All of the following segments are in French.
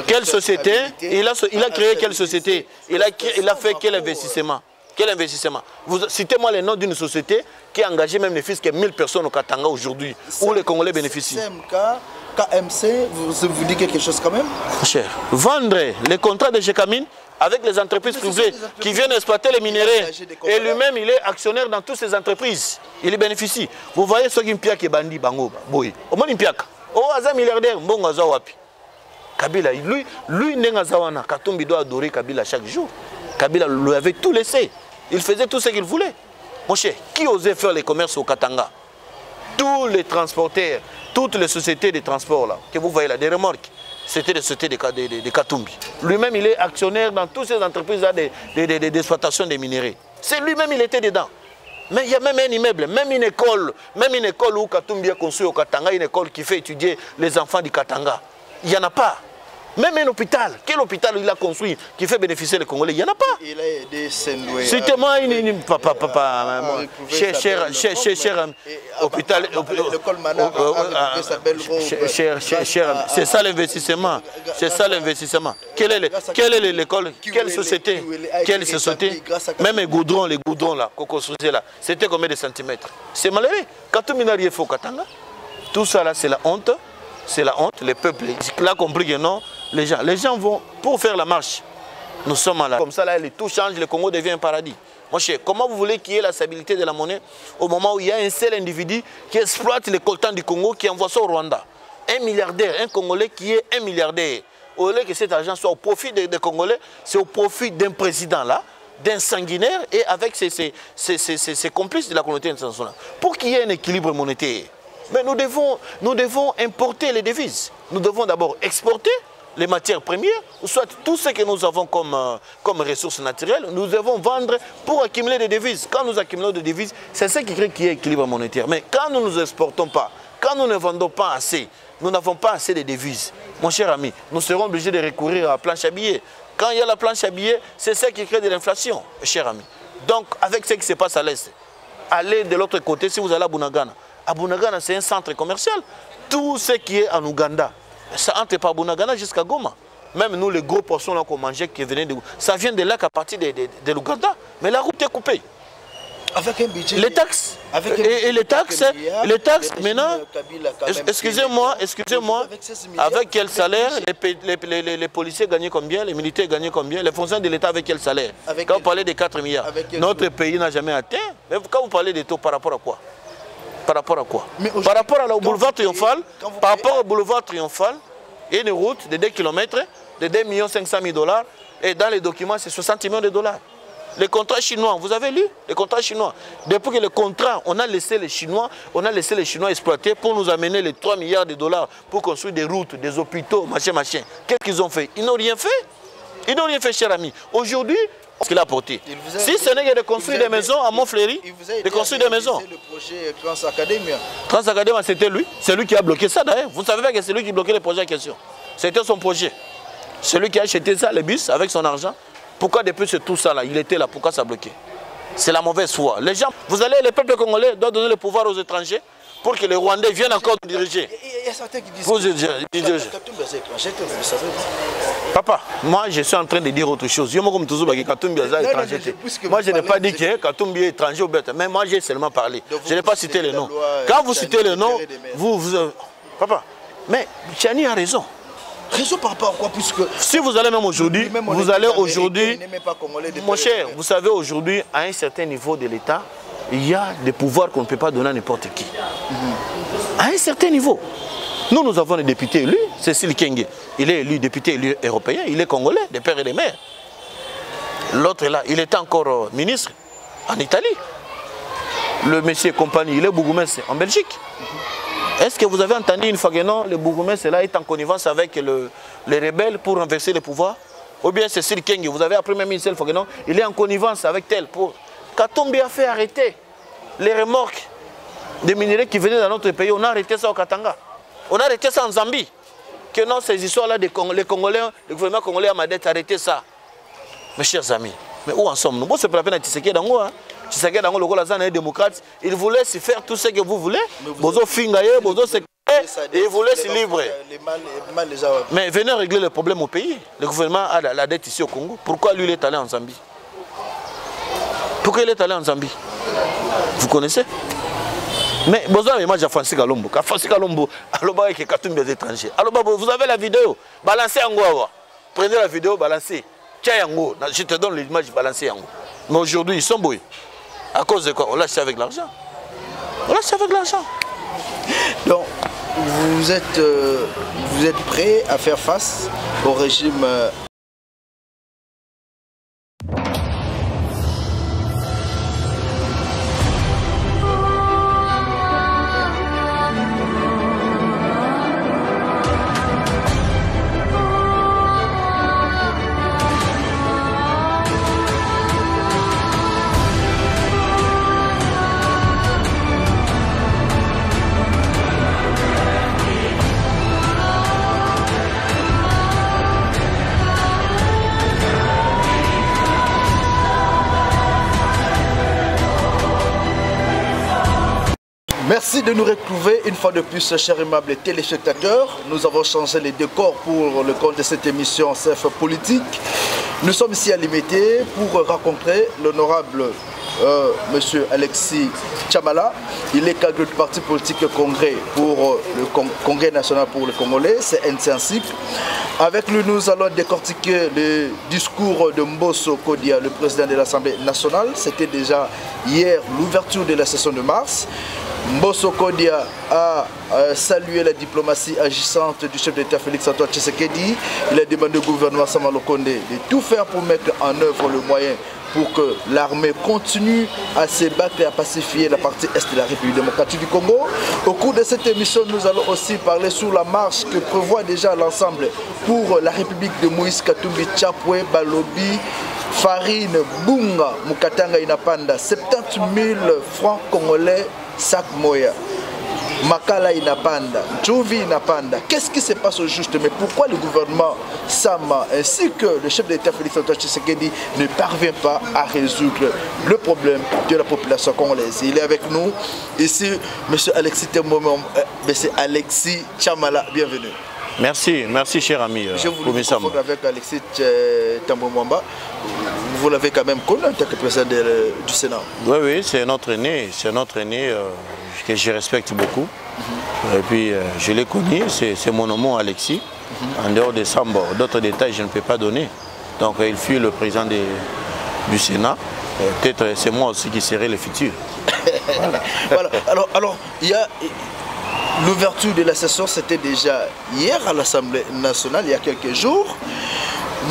Quelle société? Il a créé quelle société? Il a fait quel investissement? Quel investissement? Vous citez-moi les noms d'une société qui a engagé même les fils que 1000 personnes au Katanga aujourd'hui, où les Congolais bénéficient. KMC, vous dites quelque chose quand même? Cher, vendre les contrats de Gécamine avec les entreprises privées qui viennent exploiter les minéraux. Et lui-même, il est actionnaire dans toutes ces entreprises. Il y bénéficie. Vous voyez ce qui est bandi bango. Boy. Au moins il oh, Aza milliardaire, bon Azawapi. Kabila, lui Nengazawana, Katumbi doit adorer Kabila chaque jour. Kabila lui avait tout laissé. Il faisait tout ce qu'il voulait. Mon cher, qui osait faire les commerces au Katanga? Tous les transporteurs, toutes les sociétés de transport là, que vous voyez là, des remorques, c'était des sociétés de Katumbi. Lui-même, il est actionnaire dans toutes ces entreprises d'exploitation des minéraux. C'est lui-même, il était dedans. Mais il y a même un immeuble, même une école où Katumbi a construit au Katanga, une école qui fait étudier les enfants du Katanga. Il n'y en a pas. Même un hôpital. Quel hôpital il a construit qui fait bénéficier les Congolais? Il n'y en a pas. Il a aidé Sendoué. Citez-moi cher hôpital. C'est ça l'investissement. C'est ça l'investissement. Quelle est l'école? Quelle société? Quelle société? Même les goudrons là, qu'on construisait là, c'était combien de centimètres? C'est malheureux. Quand on a rien fait au Katanga, tout ça là, c'est la honte. C'est la honte. Le peuple, il a compris que non. Les gens vont pour faire la marche. Nous sommes là. Comme ça, là, tout change, le Congo devient un paradis. Mon cher, comment vous voulez qu'il y ait la stabilité de la monnaie au moment où il y a un seul individu qui exploite les coltans du Congo, qui envoie ça au Rwanda? Un milliardaire, un Congolais qui est un milliardaire. Au lieu que cet argent soit au profit des Congolais, c'est au profit d'un président là, d'un sanguinaire et avec ses complices de la communauté internationale. Pour qu'il y ait un équilibre monétaire. Mais nous devons importer les devises. Nous devons d'abord exporter les matières premières, ou soit tout ce que nous avons comme ressources naturelles, nous devons vendre pour accumuler des devises. Quand nous accumulons des devises, c'est ce qui crée qu'il y ait équilibre monétaire. Mais quand nous ne nous exportons pas, quand nous ne vendons pas assez, nous n'avons pas assez de devises, mon cher ami, nous serons obligés de recourir à la planche à billets. Quand il y a la planche à billets, c'est ce qui crée de l'inflation, cher ami. Donc, avec ce qui se passe à l'Est, allez de l'autre côté, si vous allez à Bunagana. À Bunagana, c'est un centre commercial. Tout ce qui est en Ouganda, ça entre par Bunagana jusqu'à Goma. Même nous, les gros poissons qu'on mangeait qui venaient de... Ça vient de là qu'à partir de l'Ouganda. Mais la route est coupée. Avec un budget... Les taxes. Et les taxes maintenant... Excusez-moi. Avec quel salaire les policiers gagnaient combien? Les militaires gagnaient combien? Les fonctionnaires de l'État avec quel salaire? Quand vous parlez de 4 milliards, notre pays n'a jamais atteint. Mais quand vous parlez des taux, par rapport à quoi? Par rapport à quoi? Par rapport au boulevard Triomphal, il y a une route de 2 km de 2 500 000 $. Et dans les documents, c'est 60 millions de $. Les contrats chinois, vous avez lu les contrats chinois? Depuis que les contrats, on a laissé les Chinois exploiter pour nous amener les 3 milliards de $ pour construire des routes, des hôpitaux, machin. Qu'est-ce qu'ils ont fait? Ils n'ont rien fait. Ils n'ont rien fait, cher ami. Aujourd'hui, ce qu'il a apporté. Si ce n'est que de construire des maisons à Montfleury, de construire des maisons. Le projet Transacademia. Transacademia, c'était lui. C'est lui qui a bloqué ça d'ailleurs. Vous ne savez pas que c'est lui qui bloquait les projets en question. C'était son projet. C'est lui qui a acheté ça, les bus, avec son argent. Pourquoi depuis tout ça là, il était là, pourquoi ça a bloqué? C'est la mauvaise foi. Les gens, les peuples congolais doivent donner le pouvoir aux étrangers pour que les Rwandais viennent encore diriger. Il y a certains qui disent Papa, moi je suis en train de dire autre chose. Moi je n'ai pas dit que Katumbi est étranger ou bête, mais moi j'ai seulement parlé. Je n'ai pas cité les noms. Quand vous citez les noms, Papa, mais Tchani a raison. Raison par rapport à quoi? Puisque si vous allez même aujourd'hui, mon cher, vous savez aujourd'hui, à un certain niveau de l'État, il y a des pouvoirs qu'on ne peut pas donner à n'importe qui. À un certain niveau. Nous avons des députés élus, Cécile Kenge, il est élu député élu européen, il est congolais, des pères et des mères. L'autre là, il est encore ministre en Italie. Le monsieur compagnie, il est bourgmestre en Belgique. Est-ce que vous avez entendu une fois que non, le bourgmestre là est en connivence avec les rebelles pour renverser le pouvoir? Ou bien Cécile Kenge, vous avez appris même une seule fois que non, il est en connivence avec tel pour... Katumbi a fait arrêter les remorques des minéraux qui venaient dans notre pays. On a arrêté ça au Katanga. On a arrêté ça en Zambie. Que non, ces histoires-là, les Congolais, le gouvernement congolais a arrêté ça. Mes chers amis, mais où en sommes-nous? Bon, c'est pas la peine de Tshisekedi Dango. Tshisekedi Dango, le Golazan est démocrate. Il vous laisse faire tout ce que vous voulez. Bozo Fingaye, Bozo Sekeye, se livrer. Mais venez régler le problème au pays. Le gouvernement a la dette ici au Congo. Pourquoi lui il est allé en Zambie? Pourquoi il est allé en Zambie? Vous connaissez? Mais vous avez l'image de Francis Kalombo. Francis Kalombo, vous avez la vidéo. Balancez en Goua. Prenez la vidéo, balancez. Je te donne l'image, balancez en Goua. Mais aujourd'hui, ils sont bouillés. À cause de quoi? On lâche avec l'argent. On lâche avec l'argent. Donc, vous êtes prêt à faire face au régime Merci de nous retrouver une fois de plus, chers aimables téléspectateurs. Nous avons changé les décors pour le compte de cette émission CF Politique. Nous sommes ici à Limité pour rencontrer l'honorable Monsieur Alexis Chamala. Il est cadre du parti politique Congrès pour le Congrès national pour le Congolais, c'est NCNCIC. Avec lui, nous allons décortiquer le discours de Mbosso Kodia, le président de l'Assemblée nationale. C'était déjà hier l'ouverture de la session de mars. Mbosso Kodia a salué la diplomatie agissante du chef d'État Félix Antoine Tshisekedi. Il a demandé au gouvernement Sama Lukonde de tout faire pour mettre en œuvre le moyen pour que l'armée continue à se battre et à pacifier la partie est de la République démocratique du Congo. Au cours de cette émission, nous allons aussi parler sur la marche que prévoit déjà l'ensemble pour la République de Moïse Katumbi Tchapwe, Balobi, Farine, Bunga, Mukatanga Inapanda, 70 000 francs congolais, sac moya. Makala Inapanda, Djovi Inapanda. Qu'est-ce qui se passe au juste? Mais pourquoi le gouvernement Sama ainsi que le chef d'État Félix Antoine Tshisekedi ne parvient pas à résoudre le problème de la population congolaise? Il est avec nous ici, M. Alexis Chamala. Bienvenue. Merci, merci cher ami. Je vous confondre avec Alexis Tambomwamba. Vous l'avez quand même connu en tant que président du Sénat. Oui, oui, c'est notre aîné que je respecte beaucoup. Et puis je l'ai connu, c'est mon nom Alexis. En dehors de ça, d'autres détails je ne peux pas donner. Donc il fut le président du Sénat. Peut-être c'est moi aussi qui serai le futur. Voilà. Voilà. Alors, il y a l'ouverture de la session, c'était déjà hier à l'Assemblée nationale, il y a quelques jours.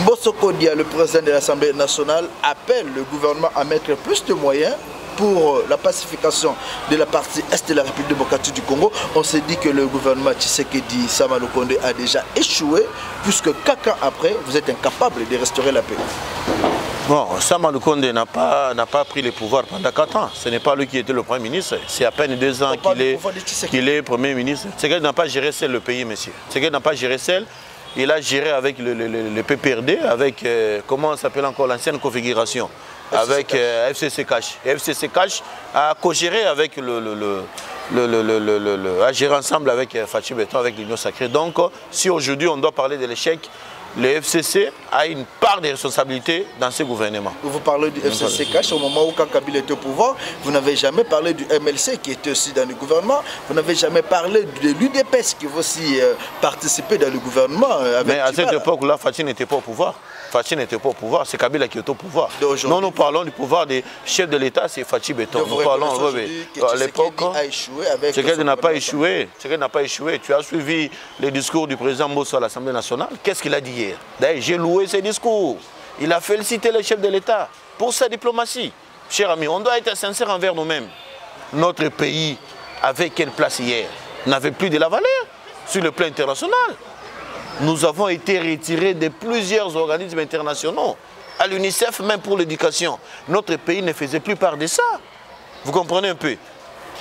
Mbosso Kodia, le président de l'Assemblée nationale, appelle le gouvernement à mettre plus de moyens pour la pacification de la partie est de la République démocratique du Congo. On s'est dit que le gouvernement Tshisekedi, Sama Lukonde a déjà échoué, puisque 4 ans après, vous êtes incapable de restaurer la paix. Bon, Sama Lukonde n'a pas pris le pouvoir pendant 4 ans. Ce n'est pas lui qui était le Premier ministre. C'est à peine 2 ans qu'il est Premier ministre. C'est qu'il n'a pas géré seul le pays, monsieur. C'est qu'il n'a pas géré seul. Il a géré avec le PPRD, avec, comment s'appelle encore, l'ancienne configuration, avec FCC Cash. FCC Cash a co-géré avec a géré ensemble avec Fachi Beton, avec l'Union Sacrée. Donc, si aujourd'hui on doit parler de l'échec, le FCC a une part de responsabilité dans ce gouvernement. Vous parlez du FCC Cash au moment où Kabila était au pouvoir. Vous n'avez jamais parlé du MLC qui était aussi dans le gouvernement. Vous n'avez jamais parlé de l'UDPS qui va aussi participer dans le gouvernement. Mais à cette époque-là, Fachi n'était pas au pouvoir. Fachi n'était pas au pouvoir, c'est Kabila qui est au pouvoir. Non, nous parlons du pouvoir des chefs de l'État, c'est Fachi Beton. Nous parlons à l'époque. C'est qu'elle n'a pas échoué. C'est qu'elle n'a pas échoué. Tu as suivi les discours du président Mbosso à l'Assemblée nationale. Qu'est-ce qu'il a dit hier? D'ailleurs, j'ai loué ses discours. Il a félicité le chef de l'État pour sa diplomatie. Chers amis, on doit être sincère envers nous-mêmes. Notre pays, avec quelle place hier, n'avait plus de la valeur sur le plan international. Nous avons été retirés de plusieurs organismes internationaux, à l'UNICEF même pour l'éducation. Notre pays ne faisait plus part de ça. Vous comprenez un peu?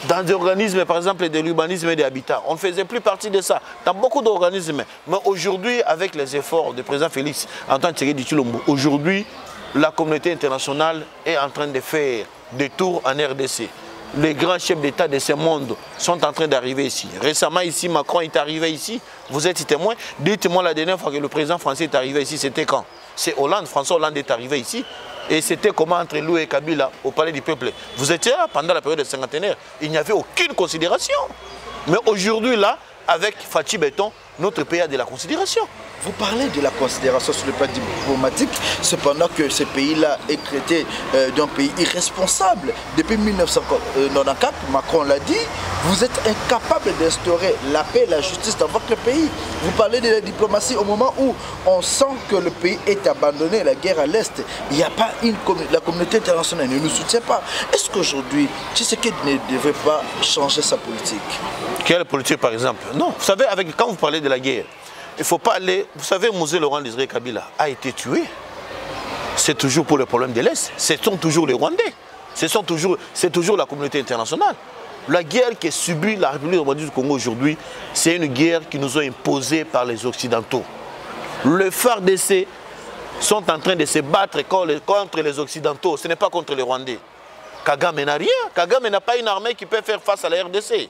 Dans des organismes, par exemple, de l'urbanisme et des habitats, on ne faisait plus partie de ça. Dans beaucoup d'organismes. Mais aujourd'hui, avec les efforts du président Félix Antoine Tshisekedi Tshilombo, aujourd'hui, la communauté internationale est en train de faire des tours en RDC. les grands chefs d'État de ce monde sont en train d'arriver ici. Récemment ici, Macron est arrivé ici. Vous êtes témoin. Dites-moi la dernière fois que le président français est arrivé ici, c'était quand? C'est Hollande, François Hollande est arrivé ici. Et c'était comment entre Lou et Kabila au Palais du Peuple. Vous étiez là pendant la période des cinquantenaires. Il n'y avait aucune considération. Mais aujourd'hui, là, avec Fachi Béton, notre pays a de la considération. Vous parlez de la considération sur le plan diplomatique, cependant que ce pays-là est traité d'un pays irresponsable. Depuis 1994, Macron l'a dit, vous êtes incapable d'instaurer la paix et la justice dans votre pays. Vous parlez de la diplomatie au moment où on sent que le pays est abandonné, la guerre à l'Est. Il n'y a pas la communauté internationale ne nous soutient pas. Est-ce qu'aujourd'hui, Tshisekedi ne devrait pas changer sa politique? Quelle politique par exemple? Non, vous savez, quand vous parlez de la guerre, il ne faut pas aller... Vous savez, Mosé Laurent Désiré Kabila a été tué. C'est toujours pour le problème de l'Est. Ce sont toujours les Rwandais. C'est toujours la communauté internationale. La guerre que subit la République démocratique du Congo aujourd'hui, c'est une guerre qui nous a imposée par les Occidentaux. Les FARDC sont en train de se battre contre les Occidentaux. Ce n'est pas contre les Rwandais. Kagame n'a rien. Kagame n'a pas une armée qui peut faire face à la RDC.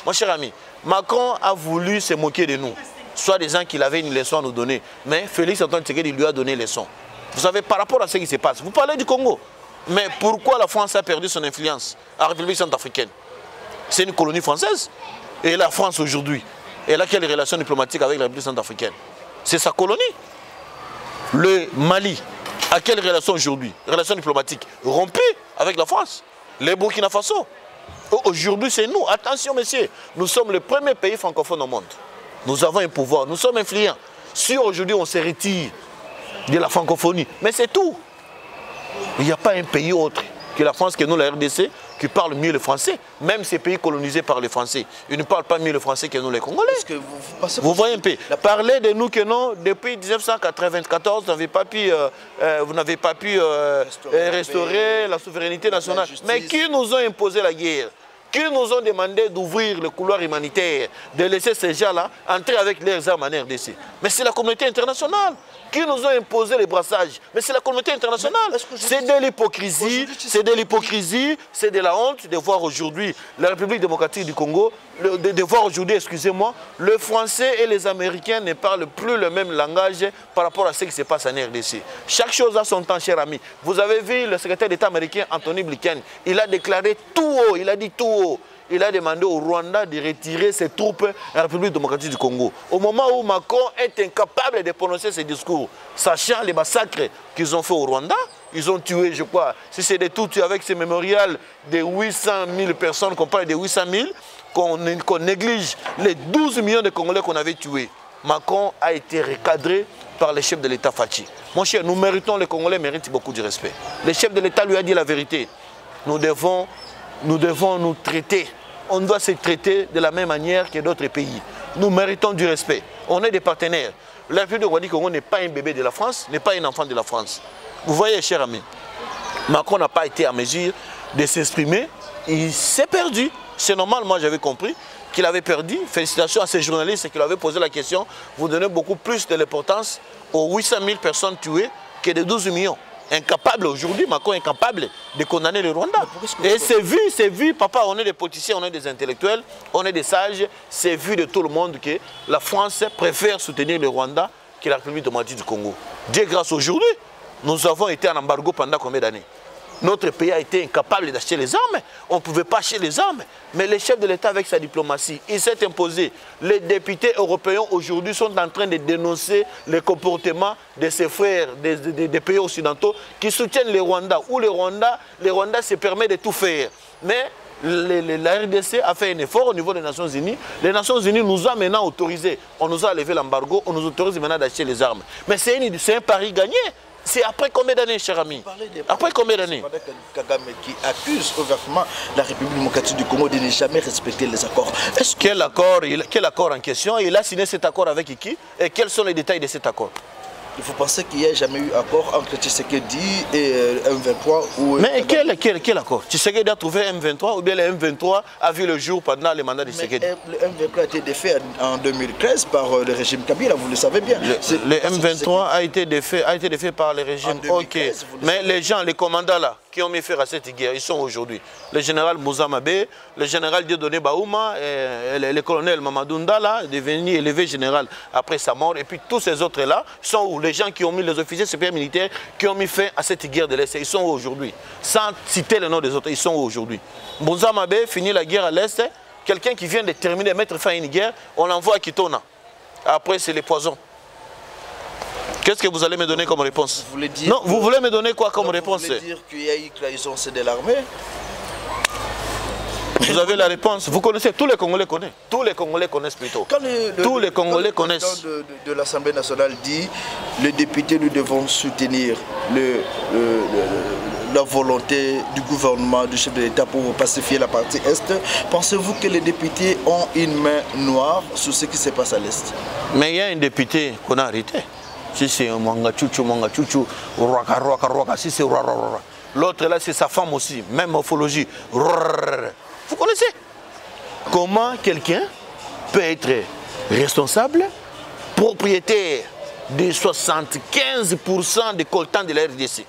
Mon cher ami, Macron a voulu se moquer de nous. Soit des gens qu'il avait une leçon à nous donner. Mais Félix Antoine Tshisekedi lui a donné une leçon. Vous savez, par rapport à ce qui se passe, vous parlez du Congo. Mais pourquoi la France a perdu son influence à la République centrafricaine? C'est une colonie française. Et la France aujourd'hui, elle a quelle relation diplomatique avec la République centrafricaine? C'est sa colonie. Le Mali a quelle relation aujourd'hui? Relation diplomatique rompue avec la France. Les Burkina Faso. Aujourd'hui, c'est nous. Attention, messieurs. Nous sommes le premier pays francophone au monde. Nous avons un pouvoir. Nous sommes influents. Si aujourd'hui, on se retire de la francophonie, mais c'est tout. Il n'y a pas un pays autre que la France, que nous, la RDC, qui parle mieux le français. Même ces pays colonisés par les Français, ils ne parlent pas mieux le français que nous, les Congolais. Vous voyez un peu. Parlez de nous que non, depuis 1994, vous n'avez pas pu restaurer la souveraineté nationale. Mais qui nous a imposé la guerre? Qui nous ont demandé d'ouvrir le couloir humanitaire, de laisser ces gens-là entrer avec leurs armes en RDC? Mais c'est la communauté internationale qui nous a imposé les brassages. Mais c'est la communauté internationale. C'est de l'hypocrisie, c'est de l'hypocrisie, c'est de la honte de voir aujourd'hui la République démocratique du Congo, de voir aujourd'hui, excusez-moi, le Français et les Américains ne parlent plus le même langage par rapport à ce qui se passe en RDC. Chaque chose a son temps, cher ami. Vous avez vu le secrétaire d'État américain, Anthony Blinken, il a déclaré tout haut, il a dit tout haut. Il a demandé au Rwanda de retirer ses troupes à la République démocratique du Congo. Au moment où Macron est incapable de prononcer ses discours, sachant les massacres qu'ils ont fait au Rwanda, ils ont tué, je crois, si c'est des tout tués avec ces mémorials de 800 000 personnes, qu'on parle de 800 000, qu'on néglige les 12 millions de Congolais qu'on avait tués. Macron a été recadré par les chefs de l'État Fachi. Mon cher, nous méritons, les Congolais méritent beaucoup de respect. Le chef de l'État lui a dit la vérité. Nous devons nous traiter. On doit se traiter de la même manière que d'autres pays. Nous méritons du respect. On est des partenaires. La République du Congo n'est pas un bébé de la France, n'est pas un enfant de la France. Vous voyez, cher ami, Macron n'a pas été en mesure de s'exprimer. Il s'est perdu. C'est normal, moi j'avais compris qu'il avait perdu. Félicitations à ces journalistes qui lui avaient posé la question. Vous donnez beaucoup plus de l'importance aux 800 000 personnes tuées que des 12 millions. Incapable aujourd'hui, Macron est incapable de condamner le Rwanda. Et c'est vu, papa, on est des politiciens, on est des intellectuels, on est des sages, c'est vu de tout le monde que la France préfère soutenir le Rwanda que la République démocratique du Congo. Dieu grâce aujourd'hui, nous avons été en embargo pendant combien d'années? Notre pays a été incapable d'acheter les armes. On ne pouvait pas acheter les armes. Mais le chef de l'État, avec sa diplomatie, il s'est imposé. Les députés européens aujourd'hui sont en train de dénoncer le comportement de ses frères des pays occidentaux qui soutiennent le Rwanda. Où le Rwanda se permet de tout faire. Mais la RDC a fait un effort au niveau des Nations Unies. Les Nations Unies nous ont maintenant autorisé. On nous a levé l'embargo. On nous autorise maintenant d'acheter les armes. Mais c'est un pari gagné. C'est après combien d'années, cher ami? Après combien d'années? Kagame qui accuse ouvertement la République démocratique du Congo de ne jamais respecter les accords. Quel accord en question? Il a signé cet accord avec qui? Et quels sont les détails de cet accord? Il faut penser qu'il n'y a jamais eu accord entre Tshisekedi et M23 ou... Mais quel accord? Tshisekedi a trouvé M23 ou bien le M23 a vu le jour pendant les mandats de Tshisekedi? Le M23 a été défait en 2013 par le régime Kabila, vous le savez bien. Le M23 a été défait par le régime. Ok. Mais les gens, les commandants là, qui ont mis fin à cette guerre, ils sont aujourd'hui. Le général Moussa Mabé, le général Dieudonné Baouma, et le colonel Mamadou Ndala, devenu élevé général après sa mort. Et puis tous ces autres-là sont où? Les gens qui ont mis, les officiers supérieurs militaires qui ont mis fin à cette guerre de l'Est, ils sont où aujourd'hui? Sans citer le nom des autres, ils sont où aujourd'hui? Moussa Mabé finit la guerre à l'Est, quelqu'un qui vient de terminer, mettre fin à une guerre, on l'envoie à Kitona. Après, c'est les poisons. Qu'est-ce que vous allez me donner comme réponse? Vous voulez dire non, vous voulez me donner quoi comme réponse? Vous voulez dire qu'il y a eu trahison, c'est de l'armée? Vous avez la réponse. Vous connaissez, tous les Congolais connaissent. Tous les Congolais connaissent plutôt. Tous les Congolais connaissent. Le président de l'Assemblée nationale dit les députés, nous devons soutenir la volonté du gouvernement, du chef de l'État pour pacifier la partie Est. Pensez-vous que les députés ont une main noire sur ce qui se passe à l'Est? Mais il y a un député qu'on a arrêté. Si c'est Mwanga Chouchou, Rwaka, si c'est Rwaka. L'autre là, c'est sa femme aussi, même morphologie. Vous connaissez? Comment quelqu'un peut être responsable, propriétaire de 75% des coltans de la RDC?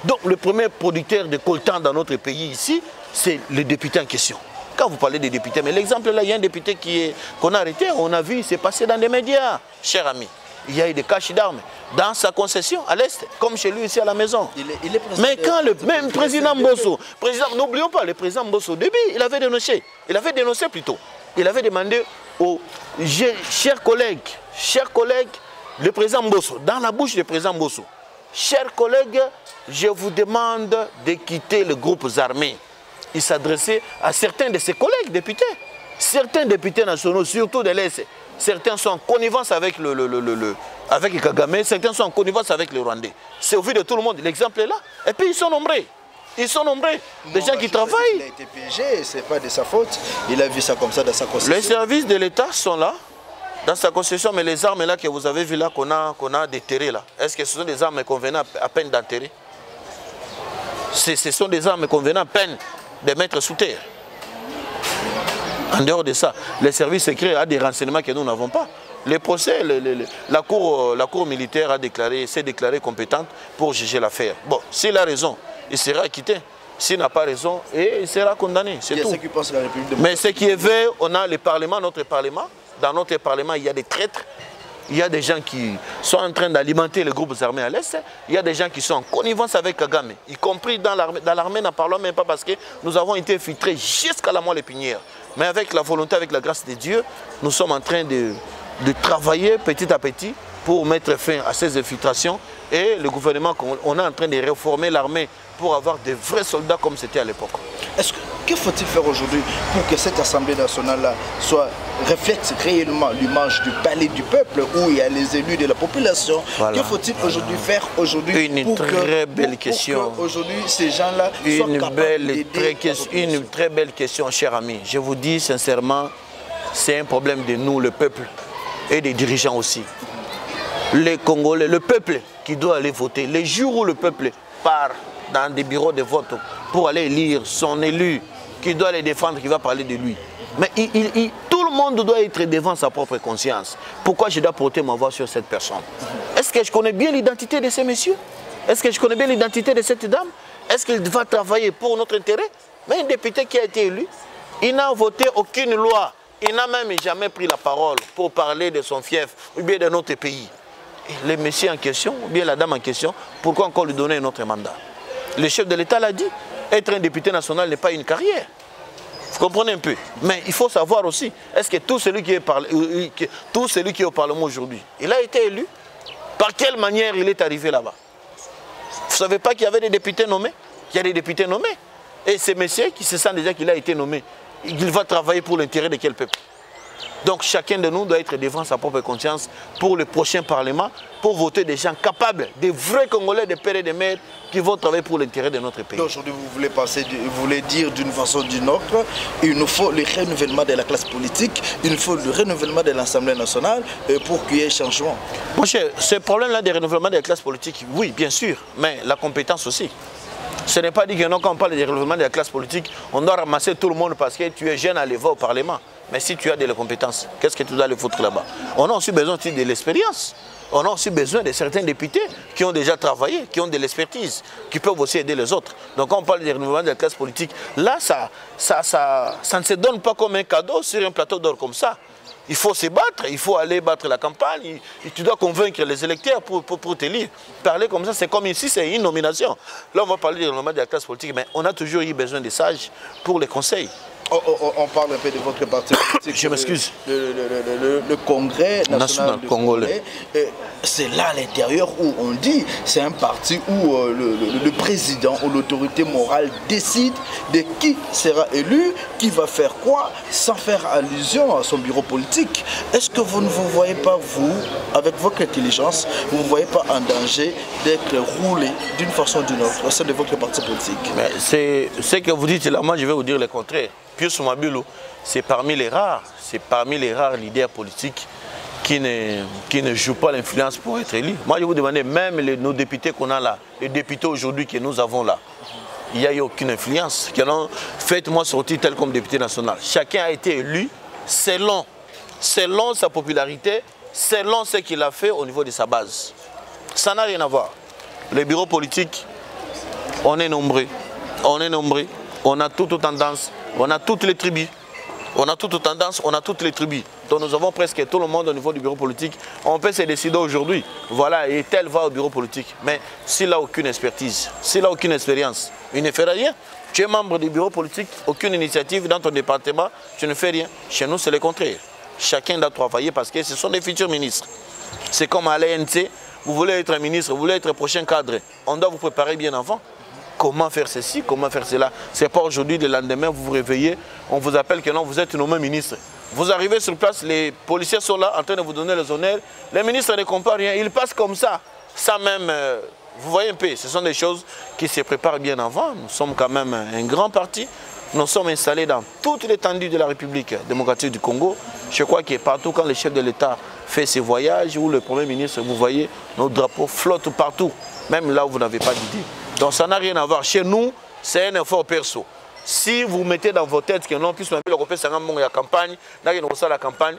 Donc le premier producteur de coltan dans notre pays ici, c'est le député en question. Quand vous parlez des députés, mais l'exemple là, il y a un député qu'on a arrêté, on a vu, c'est passé dans des médias, cher ami. Il y a eu des caches d'armes dans sa concession à l'Est, comme chez lui ici à la maison. Il est mais quand le même président Mbosso, n'oublions pas, le président Mbosso, au début, il avait dénoncé plutôt. Il avait demandé aux chers collègues, le président Mbosso, dans la bouche du président Mbosso, chers collègues, je vous demande de quitter les groupes armés. Il s'adressait à certains de ses collègues députés, certains députés nationaux, surtout de l'Est. Certains sont en connivence avec avec Kagame, certains sont en connivence avec les Rwandais. C'est au vu de tout le monde, l'exemple est là. Et puis ils sont nombreux. Ils sont nombreux, des gens qui travaillent. Il a été piégé, ce n'est pas de sa faute. Il a vu ça comme ça dans sa concession. Les services de l'État sont là, dans sa concession, mais les armes là que vous avez vues là, qu'on a déterrées là, est-ce que ce sont des armes qu'on venait à peine d'enterrer? Ce sont des armes qu'on venait à peine de mettre sous terre. En dehors de ça, les services secrets ont des renseignements que nous n'avons pas. Les procès, la cour militaire s'est déclarée compétente pour juger l'affaire. Bon, s'il a raison, il sera acquitté. S'il n'a pas raison, il sera condamné. C'est tout. Mais ce qui est vrai, on a le Parlement, notre Parlement. Dans notre Parlement, il y a des traîtres. Il y a des gens qui sont en train d'alimenter les groupes armés à l'Est. Il y a des gens qui sont en connivence avec Kagame, y compris dans l'armée, n'en parlons même pas parce que nous avons été infiltrés jusqu'à la moelle épinière. Mais avec la volonté, avec la grâce de Dieu, nous sommes en train de travailler petit à petit pour mettre fin à ces infiltrations. Et le gouvernement, on est en train de réformer l'armée pour avoir de vrais soldats comme c'était à l'époque. Que faut-il faire aujourd'hui pour que cette Assemblée nationale-là reflète réellement l'image du palais du peuple où il y a les élus de la population? Voilà. Que faut-il aujourd'hui faire aujourd'hui Une très belle question. Aujourd'hui, ces gens-là soient capables d'aider une très belle question, cher ami. Je vous dis sincèrement, c'est un problème de nous, le peuple, et des dirigeants aussi. Les Congolais, le peuple qui doit aller voter, les jours où le peuple part dans des bureaux de vote pour aller élire son élu, qui doit les défendre, qui va parler de lui. Mais tout le monde doit être devant sa propre conscience. Pourquoi je dois porter ma voix sur cette personne? Est-ce que je connais bien l'identité de ces messieurs? Est-ce que je connais bien l'identité de cette dame? Est-ce qu'il va travailler pour notre intérêt? Mais un député qui a été élu, il n'a voté aucune loi. Il n'a même jamais pris la parole pour parler de son fief ou bien de notre pays. Et le monsieur en question, ou bien la dame en question, pourquoi encore lui donner un autre mandat? Le chef de l'État l'a dit, être un député national n'est pas une carrière. Vous comprenez un peu? Mais il faut savoir aussi, est-ce que tout celui qui est au Parlement aujourd'hui, il a été élu? Par quelle manière il est arrivé là-bas? Vous ne savez pas qu'il y avait des députés nommés? Il y a des députés nommés. Et ces messieurs qui se sentent déjà qu'il a été nommé, il va travailler pour l'intérêt de quel peuple? Donc chacun de nous doit être devant sa propre conscience pour le prochain Parlement, pour voter des gens capables, des vrais Congolais, des pères et des mères qui vont travailler pour l'intérêt de notre pays. Aujourd'hui, vous voulez dire d'une façon ou d'une autre, il nous faut le renouvellement de la classe politique, il nous faut le renouvellement de l'Assemblée nationale pour qu'il y ait changement. Mon cher, ce problème-là de renouvellement de la classe politique, oui, bien sûr, mais la compétence aussi. Ce n'est pas dit que non, quand on parle de renouvellement de la classe politique, on doit ramasser tout le monde parce que tu es jeune à aller voir au Parlement. Mais si tu as des compétences, qu'est-ce que tu dois aller foutre là-bas? On a aussi besoin de l'expérience. On a aussi besoin de certains députés qui ont déjà travaillé, qui ont de l'expertise, qui peuvent aussi aider les autres. Donc quand on parle du renouvellement de la classe politique, là, ça ne se donne pas comme un cadeau sur un plateau d'or comme ça. Il faut se battre, il faut aller battre la campagne, tu dois convaincre les électeurs pour t'élire. Parler comme ça, c'est comme ici, c'est une nomination. Là, on va parler du renouvellement de la classe politique, mais on a toujours eu besoin de sages pour les conseils. On parle un peu de votre parti politique. Je m'excuse. Le Congrès national congolais. C'est là à l'intérieur où on dit, c'est un parti où le président ou l'autorité morale décide de qui sera élu, qui va faire quoi, sans faire allusion à son bureau politique. Est-ce que vous ne vous voyez pas, vous, avec votre intelligence, vous ne vous voyez pas en danger d'être roulé d'une façon ou d'une autre au sein de votre parti politique? C'est ce que vous dites là, moi je vais vous dire le contraire. Pius Mabilo, c'est parmi les rares leaders politiques qui ne jouent pas l'influence pour être élus. Moi, je vous demande, même nos députés qu'on a là, les députés aujourd'hui que nous avons là, il n'y a eu aucune influence. Faites-moi sortir tel comme député national. Chacun a été élu selon sa popularité, selon ce qu'il a fait au niveau de sa base. Ça n'a rien à voir. Les bureaux politiques, on est nombreux. On a toutes tendances. On a toutes les tribus. On a toutes tendances, on a toutes les tribus. Donc nous avons presque tout le monde au niveau du bureau politique. On peut se décider aujourd'hui. Voilà, et tel va au bureau politique. Mais s'il n'a aucune expertise, s'il n'a aucune expérience, il ne fera rien. Tu es membre du bureau politique, aucune initiative dans ton département, tu ne fais rien. Chez nous, c'est le contraire. Chacun doit travailler parce que ce sont des futurs ministres. C'est comme à l'ANC, vous voulez être un ministre, vous voulez être prochain cadre. On doit vous préparer bien avant. Comment faire ceci, comment faire cela. Ce n'est pas aujourd'hui, le lendemain, vous vous réveillez, on vous appelle que non, vous êtes nommé ministre. Vous arrivez sur place, les policiers sont là en train de vous donner les honneurs. Les ministres ne comprennent rien, ils passent comme ça. Ça même, vous voyez un peu, ce sont des choses qui se préparent bien avant. Nous sommes quand même un grand parti. Nous sommes installés dans toute l'étendue de la République démocratique du Congo. Je crois que partout, quand le chef de l'État fait ses voyages, ou le Premier ministre, vous voyez, nos drapeaux flottent partout, même là où vous n'avez pas d'idée. Donc ça n'a rien à voir. Chez nous, c'est un effort perso. Si vous mettez dans vos têtes que non, plus la campagne, la campagne,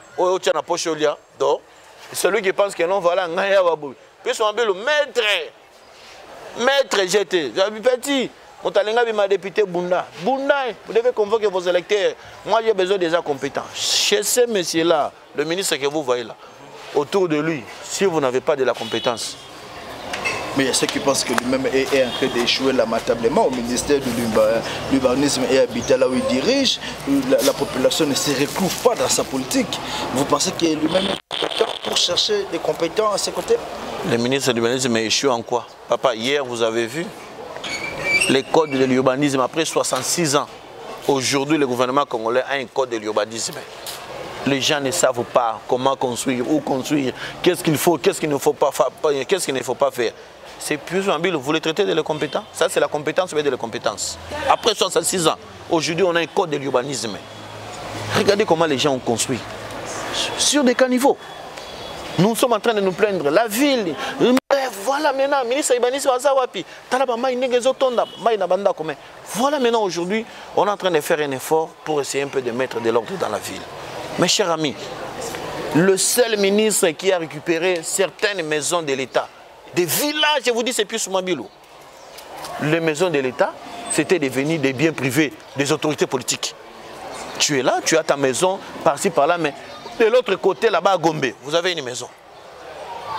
celui qui pense que non, voilà, maître GT, petit, ma député Bunda, vous devez convoquer vos électeurs. Moi, j'ai besoin des gens compétents. Chez ces messieurs-là, le ministre que vous voyez là, autour de lui, si vous n'avez pas de la compétence, mais il y a ceux qui pensent que lui-même est en train d'échouer lamentablement au ministère de l'urbanisme et habitat, là où il dirige. La population ne se retrouve pas dans sa politique. Vous pensez qu'il est lui-même compétent pour chercher des compétents à ses côtés? Le ministre de l'urbanisme échoue en quoi? Papa, hier vous avez vu les codes de l'urbanisme après 66 ans. Aujourd'hui, le gouvernement congolais a un code de l'urbanisme. Les gens ne savent pas comment construire, où construire, qu'est-ce qu'il faut, qu'est-ce qu'il ne faut pas faire. C'est plus Mabilo, vous les traitez de les compétents. Ça, c'est la compétence, mais de les compétences. Après 66 ans, aujourd'hui, on a un code de l'urbanisme. Regardez comment les gens ont construit. Sur des caniveaux. Nous sommes en train de nous plaindre. La ville, voilà maintenant, ministre Ibanisi Wazawapi, voilà maintenant aujourd'hui, on est en train de faire un effort pour essayer un peu de mettre de l'ordre dans la ville. Mes chers amis, le seul ministre qui a récupéré certaines maisons de l'État, des villages, je vous dis, c'est plus Mabilo. Les maisons de l'État, c'était devenu des biens privés des autorités politiques. Tu es là, tu as ta maison par-ci, par-là, mais de l'autre côté, là-bas à Gombe, vous avez une maison.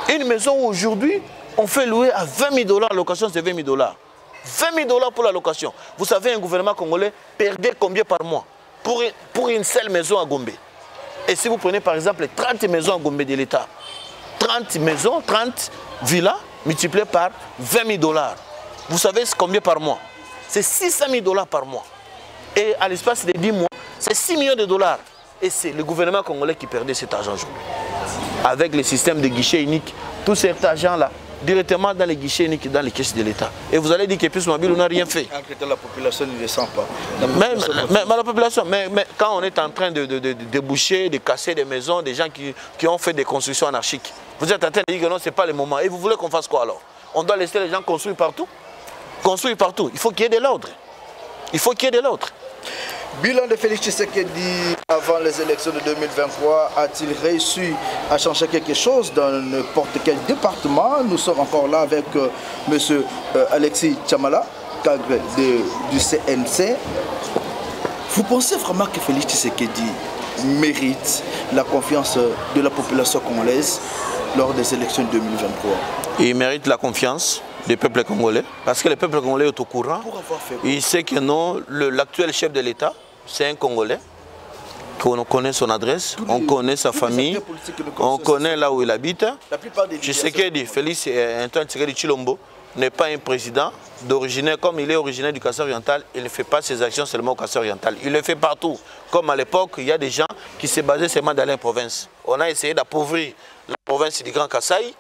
Une maison où aujourd'hui, on fait louer à 20 000 $, la location c'est 20 000 $. 20 000 $ pour la location. Vous savez, un gouvernement congolais perdait combien par mois pour une seule maison à Gombe? Et si vous prenez par exemple 30 maisons à Gombe de l'État, 30 maisons, 30 villas multipliées par 20 000 $. Vous savez combien par mois? C'est 600 000 $ par mois. Et à l'espace de 10 mois, c'est 6 millions de $. Et c'est le gouvernement congolais qui perdait cet argent aujourd'hui. Avec le système de guichet unique, tout cet argent-là, directement dans les guichets uniques, dans les caisses de l'État. Et vous allez dire que plus Mabilo n'a rien fait. La population ne le sent pas. Mais la population, mais quand on est en train de déboucher, de casser des maisons, des gens qui ont fait des constructions anarchiques, vous êtes en train de dire que non, ce n'est pas le moment. Et vous voulez qu'on fasse quoi alors? On doit laisser les gens construire partout? Construire partout. Il faut qu'il y ait de l'ordre. Il faut qu'il y ait de l'ordre. Bilan de Félix Tshisekedi avant les élections de 2023, a-t-il réussi à changer quelque chose dans n'importe quel département? Nous sommes encore là avec M. Alexis Tchamala, cadre du CNC. Vous pensez vraiment que Félix Tshisekedi mérite la confiance de la population congolaise lors des élections de 2023? Il mérite la confiance du peuple congolais, parce que le peuple congolais est au courant. Il sait que non, l'actuel chef de l'État, c'est un Congolais. On connaît son adresse, on connaît sa famille, on connaît là où il habite. Tshisekedi, Félix Antoine Tshisekedi Tshilombo, n'est pas un président d'origine, comme il est originaire du Kassai oriental, il ne fait pas ses actions seulement au Kassai oriental. Il le fait partout. Comme à l'époque, il y a des gens qui se basaient seulement dans la province. On a essayé d'appauvrir la province du Grand Kassai,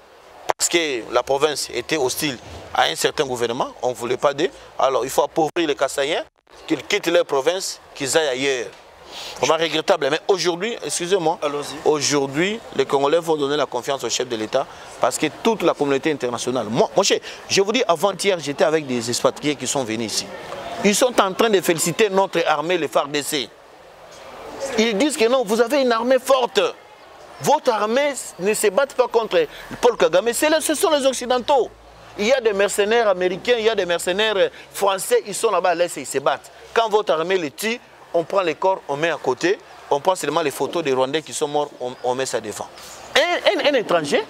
parce que la province était hostile à un certain gouvernement, on ne voulait pas d'eux. Alors il faut appauvrir les Kassaïens, qu'ils quittent leur province, qu'ils aillent ailleurs. Vraiment regrettable. Mais aujourd'hui, excusez-moi, aujourd'hui, les Congolais vont donner la confiance au chef de l'État parce que toute la communauté internationale. Moi, je vous dis, avant-hier, j'étais avec des expatriés qui sont venus ici. Ils sont en train de féliciter notre armée, les FARDC. Ils disent que non, vous avez une armée forte. Votre armée ne se bat pas contre Paul Kagame, ce sont les Occidentaux. Il y a des mercenaires américains, il y a des mercenaires français, ils sont là-bas à l'Est et ils se battent. Quand votre armée les tue, on prend les corps, on met à côté, on prend seulement les photos des Rwandais qui sont morts, on met ça devant. Un étranger,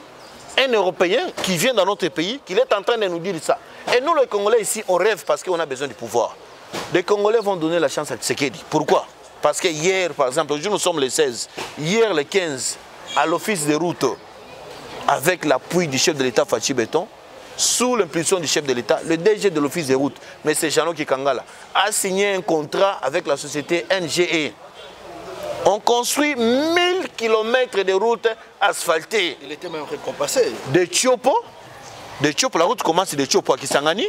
un Européen qui vient dans notre pays, qui est en train de nous dire ça. Et nous les Congolais ici, on rêve parce qu'on a besoin du pouvoir. Les Congolais vont donner la chance à Tshisekedi. Pourquoi? Parce que hier, par exemple, aujourd'hui nous sommes le 16, hier le 15, à l'office des routes, avec l'appui du chef de l'État Fachi Béton, sous l'impulsion du chef de l'État, le DG de l'office des routes, M. Jano Kikangala, a signé un contrat avec la société NGE. On construit 1000 km de routes asphaltées. Il était même récompensé. De Tchopo, la route commence de Tchopo à Kisangani.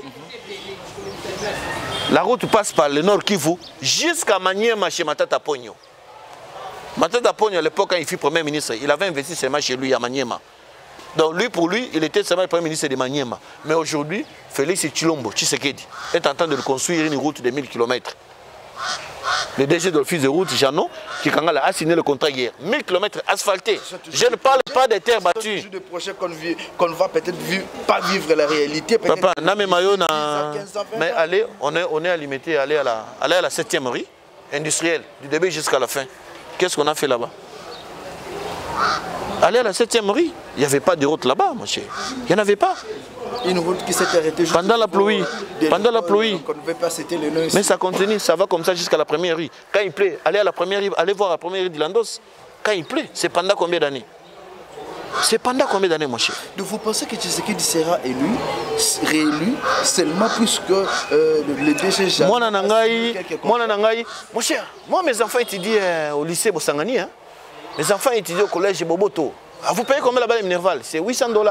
La route passe par le nord Kivu jusqu'à Maniema chez Matata Pogno. Matata Pogno, à l'époque, quand il fut Premier ministre, il avait investi seulement chez lui à Maniema. Donc lui, pour lui, il était seulement le Premier ministre de Maniema. Mais aujourd'hui, Félix Tshilombo Tshisekedi est en train de construire une route de 1000 km. Le DG de l'office de route, Jano Kikangala, a signé le contrat hier. 1000 km asphaltés. Je ne parle pas des terres battues. C'est des projets qu'on ne va peut-être pas vivre la réalité. Papa, mais allez, on est à limiter, aller à la 7e rue industrielle, du début jusqu'à la fin. Qu'est-ce qu'on a fait là-bas? Aller à la 7e rue, il n'y avait pas de route là-bas, mon cher. Il n'y en avait pas. Une route qui s'est arrêtée juste pendant la pluie. Pendant la pluie. On ne veut pas citer le nom ici. Mais ça continue, ça va comme ça jusqu'à la première rue. Quand il pleut, allez à la première rue, allez voir la première rue de Landos. Quand il pleut, c'est pendant combien d'années? C'est pendant combien d'années, mon cher? Donc vous pensez que Tshisekedi sera réélu seulement puisque le DG... Moi, mon cher, moi mes enfants étudient au lycée Bosangani. Hein? Mes enfants étudient au collège Boboto. Ah, vous payez combien là-bas les Minerval? C'est 800 $.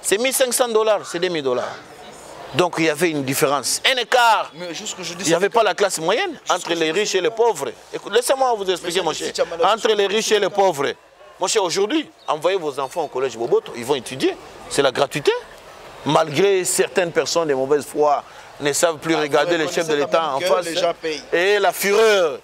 C'est 1500 $, c'est 2000 $. Donc il y avait une différence, un écart. Mais il n'y avait pas la classe moyenne entre les riches et les pauvres. Laissez-moi vous expliquer, mon cher. Entre les riches et les pauvres. Mon cher, aujourd'hui, envoyez vos enfants au collège Boboto, ils vont étudier. C'est la gratuité. Malgré certaines personnes de mauvaise foi ne savent plus regarder les chefs de l'État en face. Et la fureur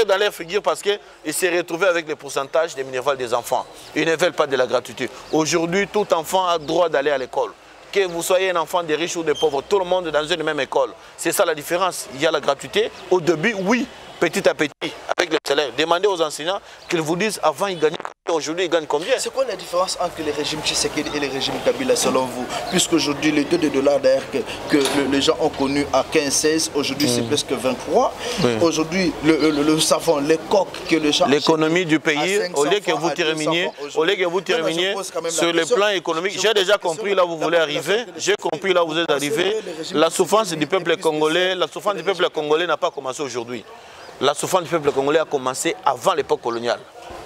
dans leur figure parce qu'ils s'est retrouvé avec les pourcentages des Minerval des enfants. Ils ne veulent pas de la gratuité. Aujourd'hui, tout enfant a droit d'aller à l'école. Que vous soyez un enfant des riches ou des pauvres, tout le monde est dans une même école. C'est ça la différence. Il y a la gratuité. Au début, oui, petit à petit, avec le salaire. Demandez aux enseignants qu'ils vous disent avant ils gagnaient combien, aujourd'hui ils gagnent combien. C'est quoi la différence entre les régimes Tshisekedi et les régimes Kabila selon vous? Puisqu'aujourd'hui, les taux de dollars d'ailleurs que les gens ont connu à 15-16, aujourd'hui c'est presque 23. Oui. Aujourd'hui, le savon, les coques que les gens... L'économie du pays, au lieu que vous terminiez, sur le plan économique, j'ai déjà compris là où vous voulez arriver, j'ai compris là où vous êtes arrivé. La souffrance du peuple congolais, n'a pas commencé aujourd'hui. La souffrance du peuple congolais a commencé avant l'époque coloniale.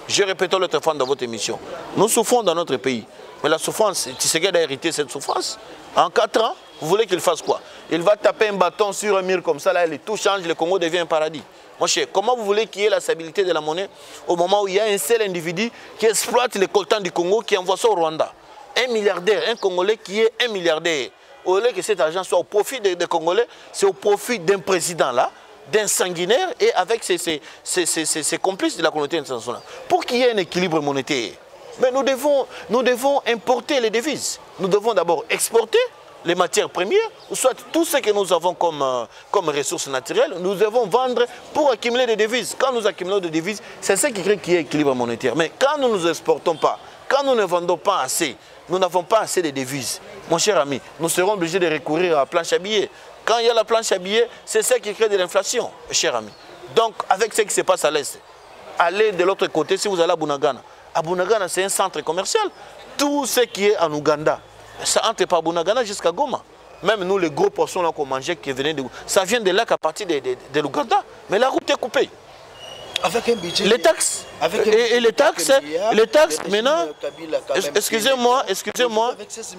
Je répète l'autre fois dans votre émission. Nous souffrons dans notre pays. Mais la souffrance, Tshisekedi a hérité cette souffrance. En 4 ans, vous voulez qu'il fasse quoi? Il va taper un bâton sur un mur comme ça, là, tout change, le Congo devient un paradis. Mon cher, comment vous voulez qu'il y ait la stabilité de la monnaie au moment où il y a un seul individu qui exploite les coltans du Congo, qui envoie ça au Rwanda? Un milliardaire, un Congolais qui est un milliardaire. Au lieu que cet argent soit au profit des Congolais, c'est au profit d'un président là. d'insanguinaires et avec ses complices de la communauté internationale. Pour qu'il y ait un équilibre monétaire, mais nous devons importer les devises. Nous devons d'abord exporter les matières premières, ou soit tout ce que nous avons comme ressources naturelles, nous devons vendre pour accumuler des devises. Quand nous accumulons des devises, c'est ce qui crée qu'il y ait équilibre monétaire. Mais quand nous ne nous exportons pas, quand nous ne vendons pas assez, nous n'avons pas assez de devises, mon cher ami, nous serons obligés de recourir à la planche à billets. Quand il y a la planche à billets, c'est ça qui crée de l'inflation, cher ami. Donc, avec ce qui se passe à l'Est, allez de l'autre côté, si vous allez à Bunagana. À Bunagana, c'est un centre commercial. Tout ce qui est en Ouganda, ça entre par Bunagana jusqu'à Goma. Même nous, les gros poissons là qu'on mangeait qui venaient de... Ça vient de là qu'à partir de l'Ouganda. Mais la route est coupée. Avec un budget... Les taxes. Et les taxes maintenant... Excusez-moi,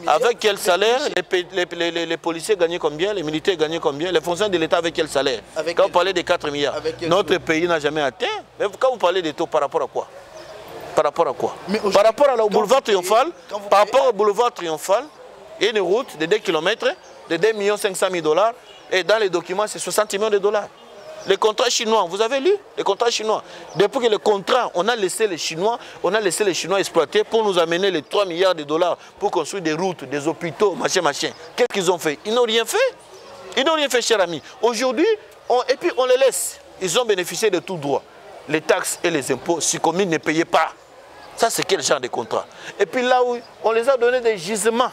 avec quel salaire les policiers gagnaient combien, les militaires gagnaient combien, les fonctionnaires de l'État avec quel salaire? Quand vous parlez de 4 milliards, notre pays n'a jamais atteint. Mais quand vous parlez des taux, par rapport à quoi? Par rapport à quoi? Par rapport au boulevard Triomphal, il y a une route de 2 km de 2 500 000 $. Et dans les documents, c'est 60 millions de dollars. Les contrats chinois, vous avez lu les contrats chinois? Depuis que le contrat, on a laissé les Chinois exploiter pour nous amener les 3 milliards de dollars pour construire des routes, des hôpitaux, machin. Qu'est-ce qu'ils ont fait? Ils n'ont rien fait. Ils n'ont rien fait, chers amis. Aujourd'hui, et puis on les laisse. Ils ont bénéficié de tout droit. Les taxes et les impôts, si comme ils ne payaient pas. Ça, c'est quel genre de contrat? Et puis là où on les a donné des gisements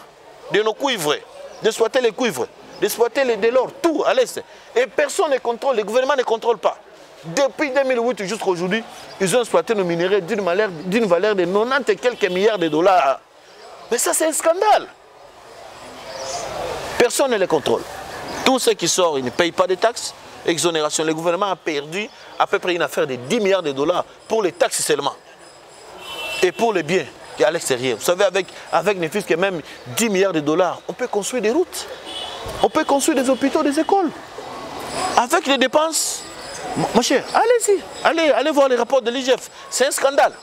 de nos cuivres, d'exploiter les cuivres, d'exploiter les l'or, tout à l'Est. Et personne ne contrôle, le gouvernement ne contrôle pas. Depuis 2008 jusqu'à aujourd'hui, ils ont exploité nos minéraux d'une valeur de 90 et quelques milliards de dollars. Mais ça, c'est un scandale. Personne ne les contrôle. Tout ce qui sort, ils ne payent pas de taxes. Exonération. Le gouvernement a perdu à peu près une affaire de 10 milliards de dollars pour les taxes seulement. Et pour les biens qui sont à l'extérieur. Vous savez, avec ne fût-ce que même 10 milliards de dollars, on peut construire des routes. On peut construire des hôpitaux, des écoles. Avec les dépenses. Mon cher, allez-y. Allez voir les rapports de l'IGF. C'est un scandale.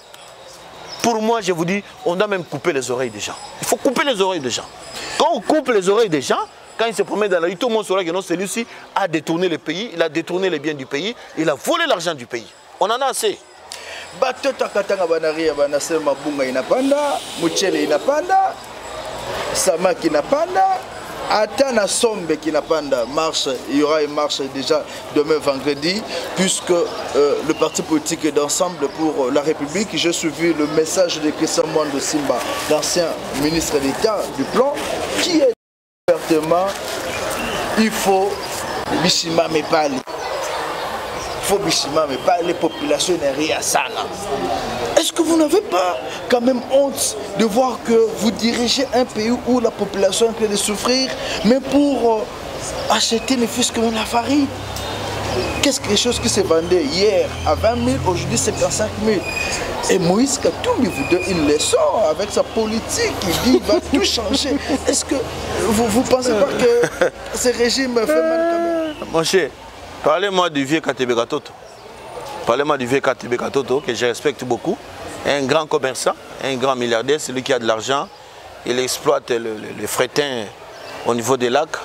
Pour moi, je vous dis, on doit même couper les oreilles des gens. Il faut couper les oreilles des gens. Quand on coupe les oreilles des gens, quand il se promène dans la rue, tout le monde saura que non, celui-ci a détourné le pays, il a détourné les biens du pays, il a volé l'argent du pays. On en a assez. Batota katanga banaria banase mabunga inapanda, muchele inapanda, samaki inapanda, atana sombe qui inapanda. Marche, il y aura une marche déjà demain vendredi, puisque le parti politique d'Ensemble pour la République, j'ai suivi le message de Christian Mwando Simba, l'ancien ministre d'État du plan, qui est ouvertement, il faut Bishima Mepali. Mais pas les populations à Sana. Est-ce que vous n'avez pas quand même honte de voir que vous dirigez un pays où la population est en train de souffrir, mais pour acheter ne fût-ce que la farine? Qu'est-ce quelque chose qui s'est vendu hier à 20 000, aujourd'hui 55 000? Et Moïse Katumbi vous donne une leçon avec sa politique, il dit qu'il va tout changer. Est-ce que vous ne pensez pas que ce régime fait mal quand même? Mon cher, parlez-moi du vieux Katebe Katoto. Parlez-moi du vieux Katebe Katoto, que je respecte beaucoup. Un grand commerçant, un grand milliardaire, celui qui a de l'argent. Il exploite le frétin au niveau des lacs.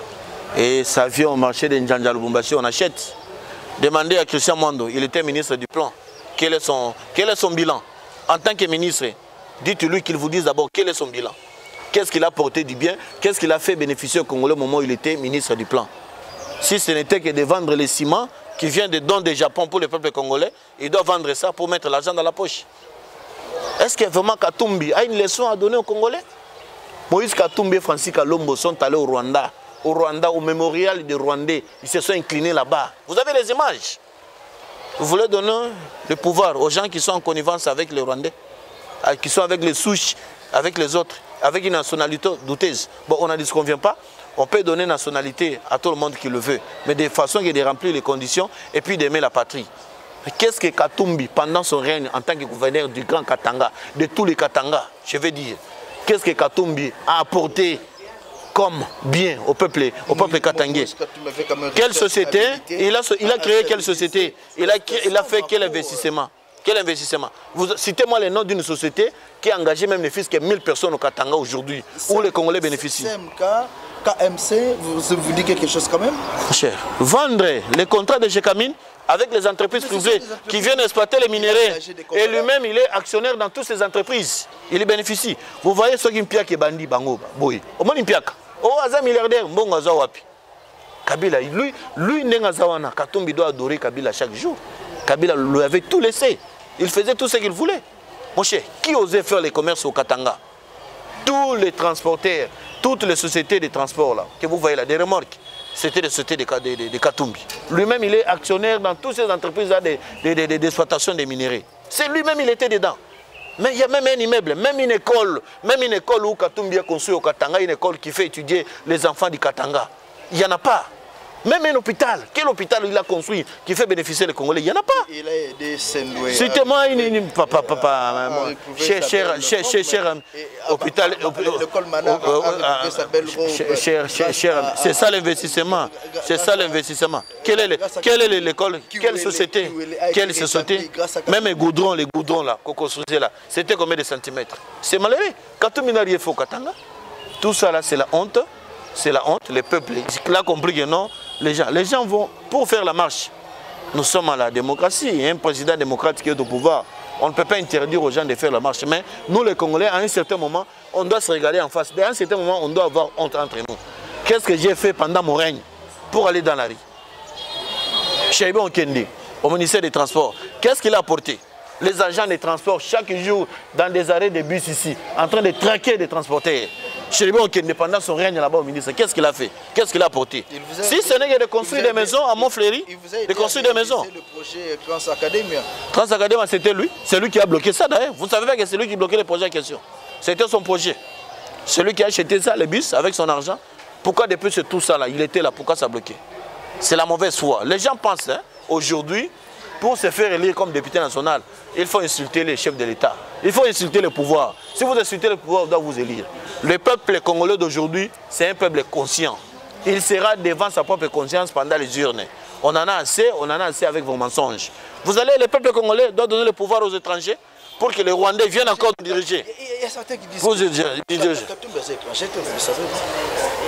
Et ça vient au marché de Ndjanja Lubumbashi, on achète. Demandez à Christian Mwando, il était ministre du plan. Quel est son bilan? En tant que ministre, dites-lui qu'il vous dise d'abord quel est son bilan. Qu'est-ce qu'il a porté du bien? Qu'est-ce qu'il a fait bénéficier au Congolais au moment où il était ministre du plan? Si ce n'était que de vendre les ciments qui viennent des dons du Japon pour le peuple congolais, il doit vendre ça pour mettre l'argent dans la poche. Est-ce que vraiment Katumbi a une leçon à donner aux Congolais? Moïse Katumbi et Francis Kalombo sont allés au Rwanda, au mémorial des Rwandais. Ils se sont inclinés là-bas. Vous avez les images. Vous voulez donner le pouvoir aux gens qui sont en connivence avec les Rwandais, qui sont avec les souches, avec les autres, avec une nationalité douteuse. Bon, on n'en disconvient pas. On peut donner nationalité à tout le monde qui le veut, mais de façon de remplir les conditions et puis d'aimer la patrie. Qu'est-ce que Katumbi, pendant son règne en tant que gouverneur du Grand Katanga, de tous les Katanga, je veux dire, qu'est-ce que Katumbi a apporté comme bien au peuple katangais? Quelle société? Il a créé quelle société? Il a fait quel investissement? Quel investissement? Citez-moi les noms d'une société qui a engagé même les fils que 1000 personnes au Katanga aujourd'hui, où les Congolais bénéficient. KMC, vous dites quelque chose quand même? Cher, vendre les contrats de Gécamine avec les entreprises privées qui viennent exploiter les minéraux. Et lui-même, il est actionnaire dans toutes ces entreprises. Il y bénéficie. Vous voyez ce qui est bandi, bango, boy. Au moins, il oh, Aza milliardaire, bon, Aza wapi. Kabila, lui, Nengazawana, Katumbi doit adorer Kabila chaque jour. Kabila lui avait tout laissé. Il faisait tout ce qu'il voulait. Mon cher, qui osait faire les commerces au Katanga? Tous les transporteurs, toutes les sociétés de transport là, que vous voyez là, des remorques, c'était des sociétés de Katumbi. Lui-même, il est actionnaire dans toutes ces entreprises d'exploitation des minéraux. C'est lui-même, il était dedans. Mais il y a même un immeuble, même une école où Katumbi a construit au Katanga, une école qui fait étudier les enfants du Katanga. Il n'y en a pas. Même un hôpital. Quel hôpital il a construit qui fait bénéficier les Congolais? Il n'y en a pas. Il a aidé Sendoué. Citez-moi cher hôpital. C'est ça l'investissement. C'est ça l'investissement. Quelle est l'école? Quelle société? Quelle société? Même les goudrons là, qu'on construisait là, c'était combien de centimètres? C'est malheureux. Quand tout le monde a fait au Katanga, tout ça là, c'est la honte. C'est la honte, le peuple là compris que non, les gens vont pour faire la marche. Nous sommes à la démocratie, il y a un président démocrate qui est au pouvoir. On ne peut pas interdire aux gens de faire la marche, mais nous les Congolais, à un certain moment, on doit se regarder en face. À un certain moment, on doit avoir honte entre nous. Qu'est-ce que j'ai fait pendant mon règne pour aller dans la rue? Cheibé Okende, au ministère des Transports, qu'est-ce qu'il a apporté? Les agents des transports, chaque jour, dans des arrêts de bus ici, en train de traquer des transporteurs. Cheibé Okende, pendant son règne là-bas au ministère, qu'est-ce qu'il a fait? Qu'est-ce qu'il a apporté? Si ce n'est que de construire des maisons à Montfleury, de construire des maisons. Le projet Transacadémia. Transacadémia, c'était lui. C'est lui qui a bloqué ça d'ailleurs. Vous ne savez pas que c'est lui qui bloquait les projets en question. C'était son projet. C'est lui qui a acheté ça, les bus, avec son argent. Pourquoi depuis tout ça là, il était là, pourquoi ça a bloqué? C'est la mauvaise foi. Les gens pensent, hein, aujourd'hui, pour se faire élire comme député national, il faut insulter les chefs de l'État. Il faut insulter le pouvoir. Si vous insultez le pouvoir, on doit vous élire. Le peuple congolais d'aujourd'hui, c'est un peuple conscient. Il sera devant sa propre conscience pendant les urnes. On en a assez avec vos mensonges. Vous allez, le peuple congolais doit donner le pouvoir aux étrangers pour que les Rwandais viennent encore diriger. Il y a certains qui disent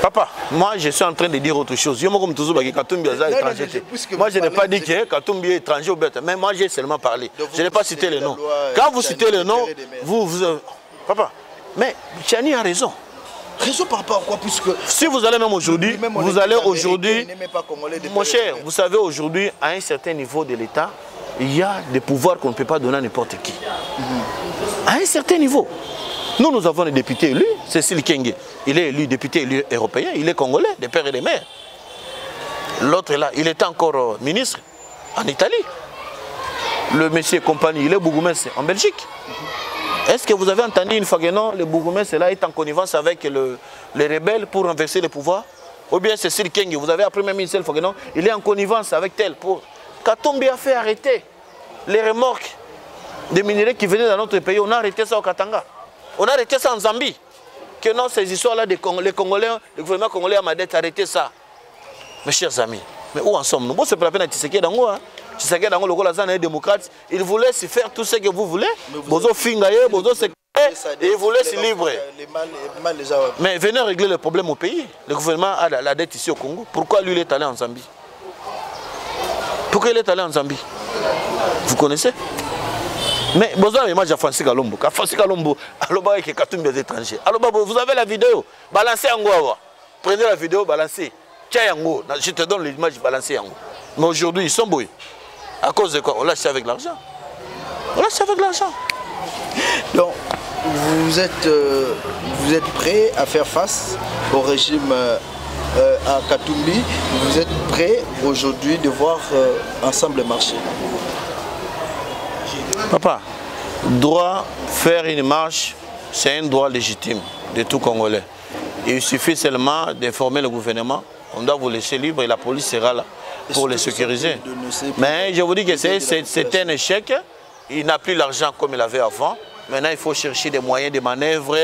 Papa, moi je suis en train de dire autre chose. Moi je n'ai pas dit que Katumbi est étranger au bête, mais moi j'ai seulement parlé. Je n'ai pas cité les noms. Quand vous citez les noms, Papa, mais Tchani a raison. Raison par rapport à quoi? Puisque si vous allez même aujourd'hui, mon cher, vous savez aujourd'hui, à un certain niveau de l'État, il y a des pouvoirs qu'on ne peut pas donner à n'importe qui. À un certain niveau. Nous avons des députés élus, Cécile Kenge. Il est élu député élu européen, il est congolais, des pères et des mères. L'autre là, il est encore ministre en Italie. Le monsieur compagnie, il est bourgmestre en Belgique. Est-ce que vous avez entendu une fois que non, le bourgmestre là est en connivence avec les rebelles pour renverser le pouvoir? Ou bien Cécile Kenge, vous avez appris même une seule fois que non, il est en connivence avec tel pour... Katumbi a fait arrêter les remorques des minéraux qui venaient dans notre pays. On a arrêté ça au Katanga. On a arrêté ça en Zambie. Que non, ces histoires-là, les Congolais, le gouvernement congolais a arrêté ça. Mes chers amis, mais où en sommes-nous? Bon, c'est pas la peine de Tshisekedi Dango. Tshisekedi Dango, le Golazan est démocrate. Il vous laisse faire tout ce que vous voulez. Bozo Fingaye, Bozo Seké, et il vous laisse libre. Mais venez régler le problème au pays. Le gouvernement a la dette ici au Congo. Pourquoi lui, il est allé en Zambie? Pourquoi il est allé en Zambie? Vous connaissez? Mais besoin de l'image de Francis Kalombo. Francis Kalombo, alors que Katumbi est étranger. Alors vous avez la vidéo, balancez en Goua. Prenez la vidéo, balancez. Tiens en Goua. Je te donne l'image, balancez en Goua. Mais aujourd'hui, ils sont bouillés. À cause de quoi? On lâche avec l'argent. On lâche avec l'argent. Donc, vous êtes prêt à faire face au régime à Katumbi? Vous êtes prêt aujourd'hui de voir ensemble marcher? Papa, droit faire une marche, c'est un droit légitime de tout Congolais. Il suffit seulement d'informer le gouvernement. On doit vous laisser libre et la police sera là pour les sécuriser. Mais je vous dis que c'est un échec. Il n'a plus l'argent comme il avait avant. Maintenant, il faut chercher des moyens de manœuvre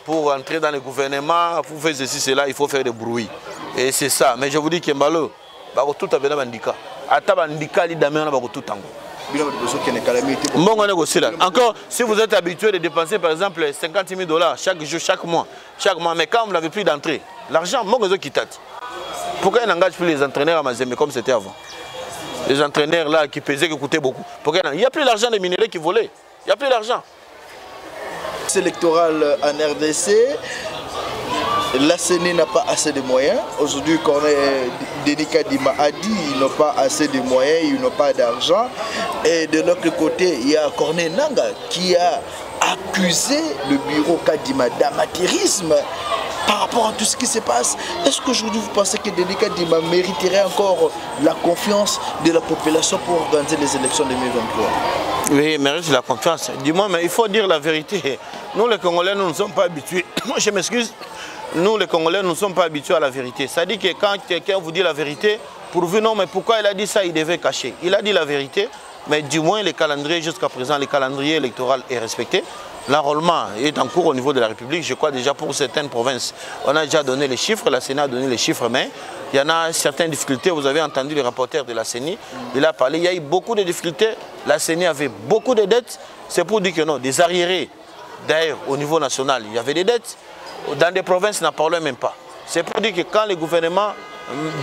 pour entrer dans le gouvernement. Pour faire ceci, cela, il faut faire des bruits. Et c'est ça. Mais je vous dis que Mbalo, tout a bien handicap. Encore, si vous êtes habitué de dépenser par exemple $50 000 chaque jour, chaque mois, mais quand vous n'avez plus d'entrée, L'argent, moi, je quitte. Pourquoi il n'engage plus les entraîneurs à Mazembe comme c'était avant? Les entraîneurs là qui pesaient, qui coûtaient beaucoup. Pourquoi il n'y a plus l'argent des minéraux qui volaient? Il n'y a plus d'argent. Électoral en RDC, la CENI n'a pas assez de moyens. Aujourd'hui, Denis Kadima a dit qu'ils n'ont pas assez de moyens, ils n'ont pas d'argent. Et de l'autre côté, il y a Corneille Nangaa qui a accusé le bureau Kadima d'amateurisme par rapport à tout ce qui se passe. Est-ce qu'aujourd'hui vous pensez que Denis Kadima mériterait encore la confiance de la population pour organiser les élections 2023? Oui, mérite la confiance. Dis-moi, mais il faut dire la vérité. Nous les Congolais, nous ne sommes pas habitués. Je m'excuse. Nous les Congolais, nous ne sommes pas habitués à la vérité. Ça dit que quand quelqu'un vous dit la vérité, pourvu non, mais pourquoi il a dit ça, il devait cacher. Il a dit la vérité, mais du moins les calendriers, jusqu'à présent, les calendriers électoraux est respecté. L'enrôlement est en cours au niveau de la République. Je crois déjà pour certaines provinces, on a déjà donné les chiffres, la CENI a donné les chiffres, mais il y en a certaines difficultés. Vous avez entendu le rapporteur de la CENI, il a parlé, il y a eu beaucoup de difficultés. La CENI avait beaucoup de dettes. C'est pour dire que non, des arriérés. D'ailleurs, au niveau national, il y avait des dettes. Dans des provinces, n'en parlons même pas. C'est pour dire que quand le gouvernement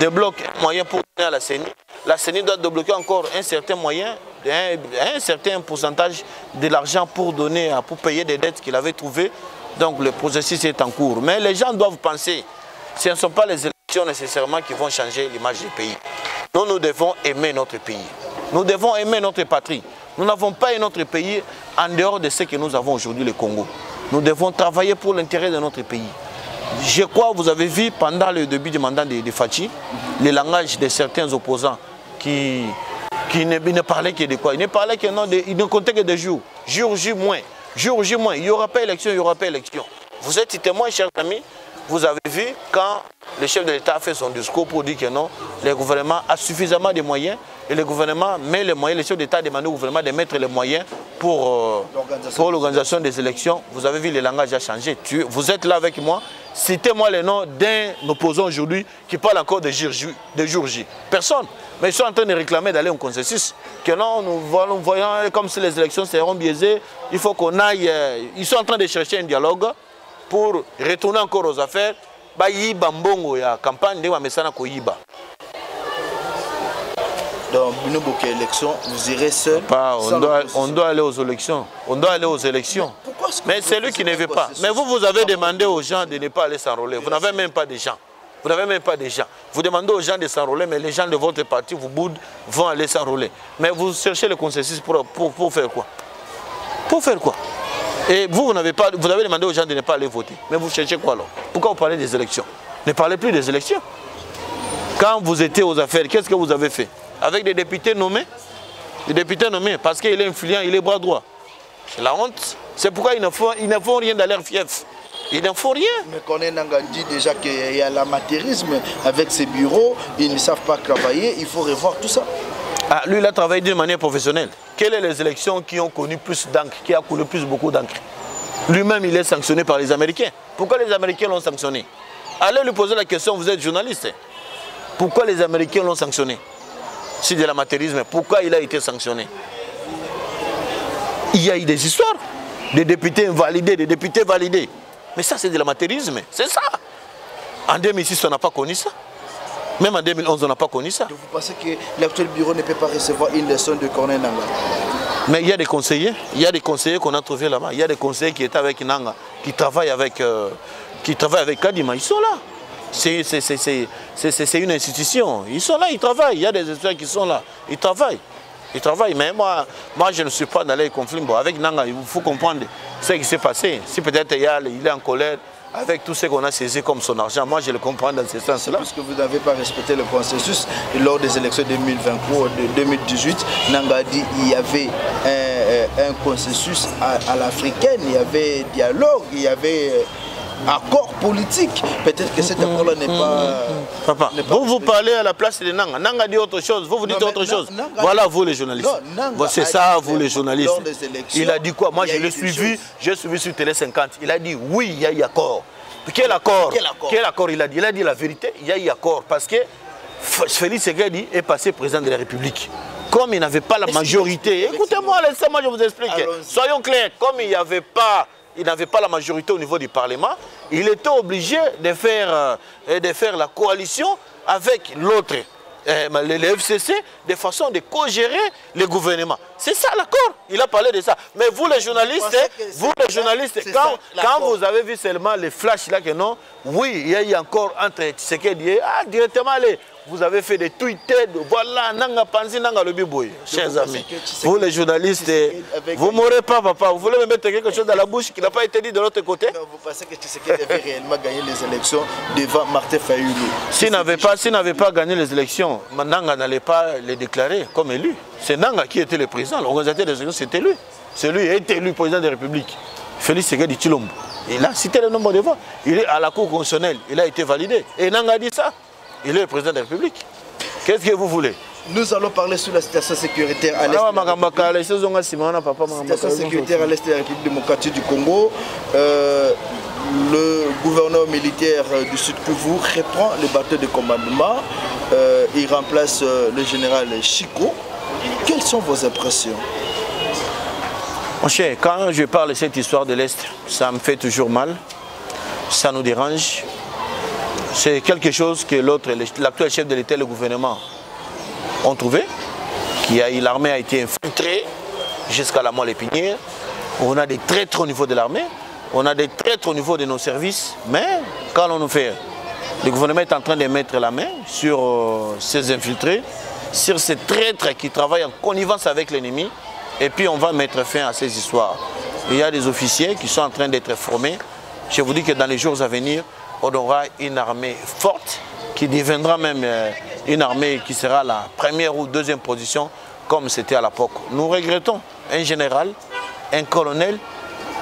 débloque un moyen pour donner à la CENI doit débloquer encore un certain moyen, un certain pourcentage de l'argent pour donner, pour payer des dettes qu'il avait trouvées. Donc le processus est en cours. Mais les gens doivent penser, ce ne sont pas les élections nécessairement qui vont changer l'image du pays. Nous devons aimer notre pays. Nous devons aimer notre patrie. Nous n'avons pas un autre pays en dehors de ce que nous avons aujourd'hui, le Congo. Nous devons travailler pour l'intérêt de notre pays. Je crois que vous avez vu pendant le début du mandat de Fachi, le langage de certains opposants qui ne parlaient que de quoi? Ils ne parlaient que non, ils ne comptaient que des jours. Jour J moins. Jour J moins. Il n'y aura pas élection, il n'y aura pas élection. Vous êtes témoins, chers amis. Vous avez vu quand le chef de l'État a fait son discours pour dire que non, le gouvernement a suffisamment de moyens et le gouvernement met les moyens, le chef d'État a demandé au gouvernement de mettre les moyens pour l'organisation des élections. Vous avez vu, le langage a changé. Vous êtes là avec moi. Citez-moi le nom d'un opposant aujourd'hui qui parle encore de jour J. Personne. Mais ils sont en train de réclamer d'aller en consensus. Que non, nous voyons comme si les élections seront biaisées. Il faut qu'on aille. Ils sont en train de chercher un dialogue pour retourner encore aux affaires. Bayiba mbongo ya campagne de Wamesana Koyiba. Dans une élection, vous irez seul. On doit aller aux élections. On doit aller aux élections. Mais c'est lui qui ne veut pas. Mais vous avez demandé aux gens de ne pas aller s'enrôler. Vous n'avez même pas de gens. Vous n'avez même pas de gens. Vous demandez aux gens de s'enrôler, mais les gens de votre parti vous boudent, vont aller s'enrôler. Mais vous cherchez le consensus pour faire quoi? Pour faire quoi? Et vous avez demandé aux gens de ne pas aller voter. Mais vous cherchez quoi alors? Pourquoi vous parlez des élections? Ne parlez plus des élections. Quand vous étiez aux affaires, qu'est-ce que vous avez fait? Avec des députés nommés? Des députés nommés parce qu'il est influent, il est bras droit. C'est la honte. C'est pourquoi ils ne font rien dans leur fief. Ils ne font rien. Mais Corneille Nangaa dit déjà qu'il y a l'amateurisme avec ses bureaux, ils ne savent pas travailler, il faut revoir tout ça. Ah, lui, il a travaillé d'une manière professionnelle. Quelles sont les élections qui ont connu plus d'encre, qui a coulé beaucoup d'encre? Lui-même, il est sanctionné par les Américains. Pourquoi les Américains l'ont sanctionné? Allez lui poser la question, vous êtes journaliste. Pourquoi les Américains l'ont sanctionné? C'est de l'amateurisme. Pourquoi il a été sanctionné? Il y a eu des histoires. Des députés invalidés, des députés validés. Mais ça, c'est de l'amateurisme. C'est ça. En 2006, on n'a pas connu ça. Même en 2011, on n'a pas connu ça. Donc vous pensez que l'actuel bureau ne peut pas recevoir une leçon de Corneille Nangaa? Mais il y a des conseillers. Il y a des conseillers qu'on a trouvés là-bas. Il y a des conseillers qui étaient avec Nangaa, qui travaillent avec Kadima. Ils sont là. C'est une institution. Ils sont là, ils travaillent. Il y a des étudiants qui sont là. Ils travaillent. Ils travaillent. Mais moi, je ne suis pas dans les conflits. Bon, avec Nangaa, il faut comprendre ce qui s'est passé. Si peut-être il est en colère avec tout ce qu'on a saisi comme son argent, moi je le comprends dans ce sens-là. Parce que vous n'avez pas respecté le consensus lors des élections 2023 ou 2018, Nangaa dit qu'il y avait un consensus à l'africaine, il y avait dialogue, il y avait accord politique. Peut-être que cet accord-là n'est pas... Papa, vous parlez à la place de Nangaa. Nangaa dit autre chose, vous dites autre chose. Voilà vous les journalistes. C'est ça vous les journalistes. Il a dit quoi? Moi je l'ai suivi, j'ai suivi sur Télé 50. Il a dit oui, il y a eu accord. Quel accord? Quel accord il a dit? Il a dit la vérité, il y a eu accord. Parce que Félix Tshisekedi est passé président de la République. Comme il n'avait pas la majorité, écoutez-moi, laissez-moi je vous explique. Soyons clairs, comme il n'y avait pas il n'avait pas la majorité au niveau du Parlement, il était obligé de faire la coalition avec l'autre, le FCC, de façon de co-gérer le gouvernement. C'est ça l'accord, il a parlé de ça. Mais vous les journalistes, quand vous avez vu seulement les flashs là que non, oui, il y a eu encore entre Tshisekedi et directement allez. Vous avez fait des tweets, voilà, nanga panzi, nanga le biboy. Chers amis, vous les journalistes, vous ne mourrez pas, papa. Vous voulez me mettre quelque chose dans la bouche qui n'a pas été dit de l'autre côté? Vous pensez que Tshisekedi avait réellement gagné les élections devant Martin Fayulu? S'il n'avait pas gagné les élections, Nanga n'allait pas les déclarer comme élu. C'est Nanga qui était le président. L'organisateur des élections, c'était lui. C'est lui qui a été élu président de la République. Félix Tshisekedi Tshilombo. Il a cité le nombre de voix. Il est à la Cour constitutionnelle. Il a été validé. Et Nanga a dit ça. Il est le président de la République. Qu'est-ce que vous voulez? Nous allons parler sur la situation sécuritaire à l'est de la République démocratique du Congo. Le gouverneur militaire du Sud Kivu reprend le bateau de commandement. Il remplace le général Chico. Quelles sont vos impressions? Mon cher, quand je parle de cette histoire de l'Est, ça me fait toujours mal. Ça nous dérange. C'est quelque chose que l'actuel chef de l'État et le gouvernement ont trouvé. L'armée a été infiltrée jusqu'à la moelle épinière. On a des traîtres au niveau de l'armée. On a des traîtres au niveau de nos services. Mais quand on nous fait, le gouvernement est en train de mettre la main sur ces infiltrés, sur ces traîtres qui travaillent en connivence avec l'ennemi. Et puis on va mettre fin à ces histoires. Il y a des officiers qui sont en train d'être formés. Je vous dis que dans les jours à venir, on aura une armée forte qui deviendra même une armée qui sera la première ou deuxième position comme c'était à l'époque. Nous regrettons un général, un colonel,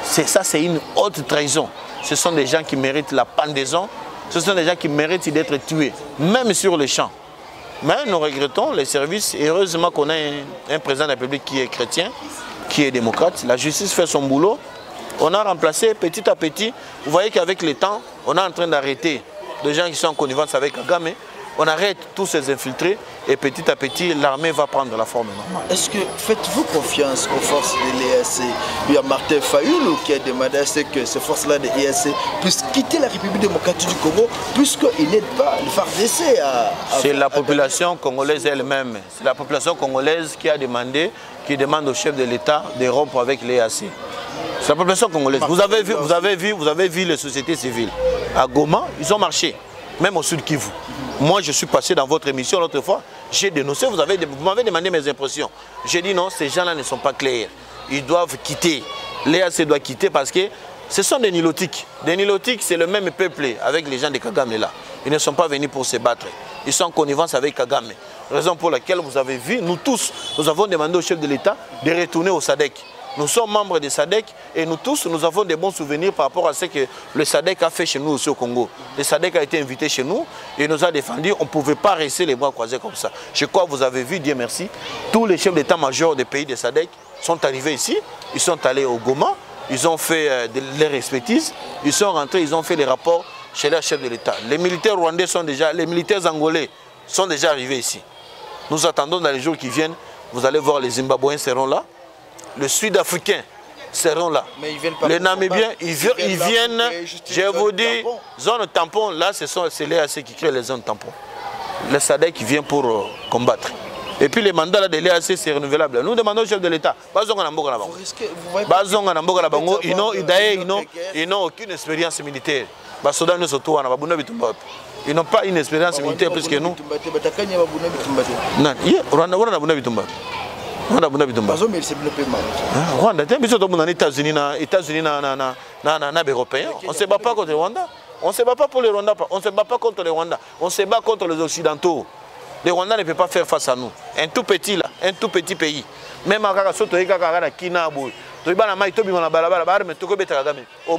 ça c'est une haute trahison. Ce sont des gens qui méritent la pendaison, ce sont des gens qui méritent d'être tués, même sur les champs. Mais nous regrettons les services et heureusement qu'on a un président de la République qui est chrétien, qui est démocrate. La justice fait son boulot. On a remplacé petit à petit. Vous voyez qu'avec le temps, on est en train d'arrêter des gens qui sont en connivence avec Kagame. On arrête tous ces infiltrés et petit à petit, l'armée va prendre la forme normale. Est-ce que faites-vous confiance aux forces de l'EAC? Il y a Martin Fayulu qui a demandé à ce que ces forces-là de l'EAC puissent quitter la République démocratique du Congo puisqu'ils n'aident pas le FARDC à... C'est la population congolaise elle-même. C'est la population congolaise qui a demandé, qui demande au chef de l'État de rompre avec l'EAC. C'est la population congolaise. Vous avez vu les sociétés civiles. À Goma, ils ont marché, même au Sud Kivu. Moi, je suis passé dans votre émission l'autre fois, j'ai dénoncé, vous m'avez demandé mes impressions. J'ai dit non, ces gens-là ne sont pas clairs. Ils doivent quitter. L'EAC doit quitter parce que ce sont des nilotiques. Des nilotiques, c'est le même peuple avec les gens de Kagame là. Ils ne sont pas venus pour se battre. Ils sont en connivence avec Kagame. Raison pour laquelle vous avez vu, nous tous, nous avons demandé au chef de l'État de retourner au SADC. Nous sommes membres de SADC et nous tous, nous avons des bons souvenirs par rapport à ce que le SADC a fait chez nous aussi au Congo. Le SADC a été invité chez nous et nous a défendu. On ne pouvait pas rester les bras croisés comme ça. Je crois que vous avez vu, Dieu merci, tous les chefs d'état-major des pays de SADC sont arrivés ici. Ils sont allés au Goma, ils ont fait les expertises, ils sont rentrés, ils ont fait les rapports chez leur chef de l'État. Les militaires rwandais sont déjà, les militaires angolais sont déjà arrivés ici. Nous attendons dans les jours qui viennent, vous allez voir les Zimbabwéens seront là. Les Sud-Africains seront là. Mais ils viennent pas. Les Namibiens, ils viennent, je vous dis, zone tampon, là c'est l'EAC qui crée les zones tampons. Le SADC qui vient pour combattre. Et puis les mandats de l'EAC c'est renouvelable. Nous demandons au chef de l'État, ils n'ont aucune expérience militaire. Ils n'ont pas une expérience militaire plus que nous. Rwanda États-Unis européens. On ne se bat pas contre le Rwanda. On ne se bat pas pour le Rwanda. On ne se bat pas contre le Rwanda. On se bat contre les Occidentaux. Le Rwanda ne peut pas faire face à nous. Un tout petit là, un tout petit pays. Même à Kinabu. Au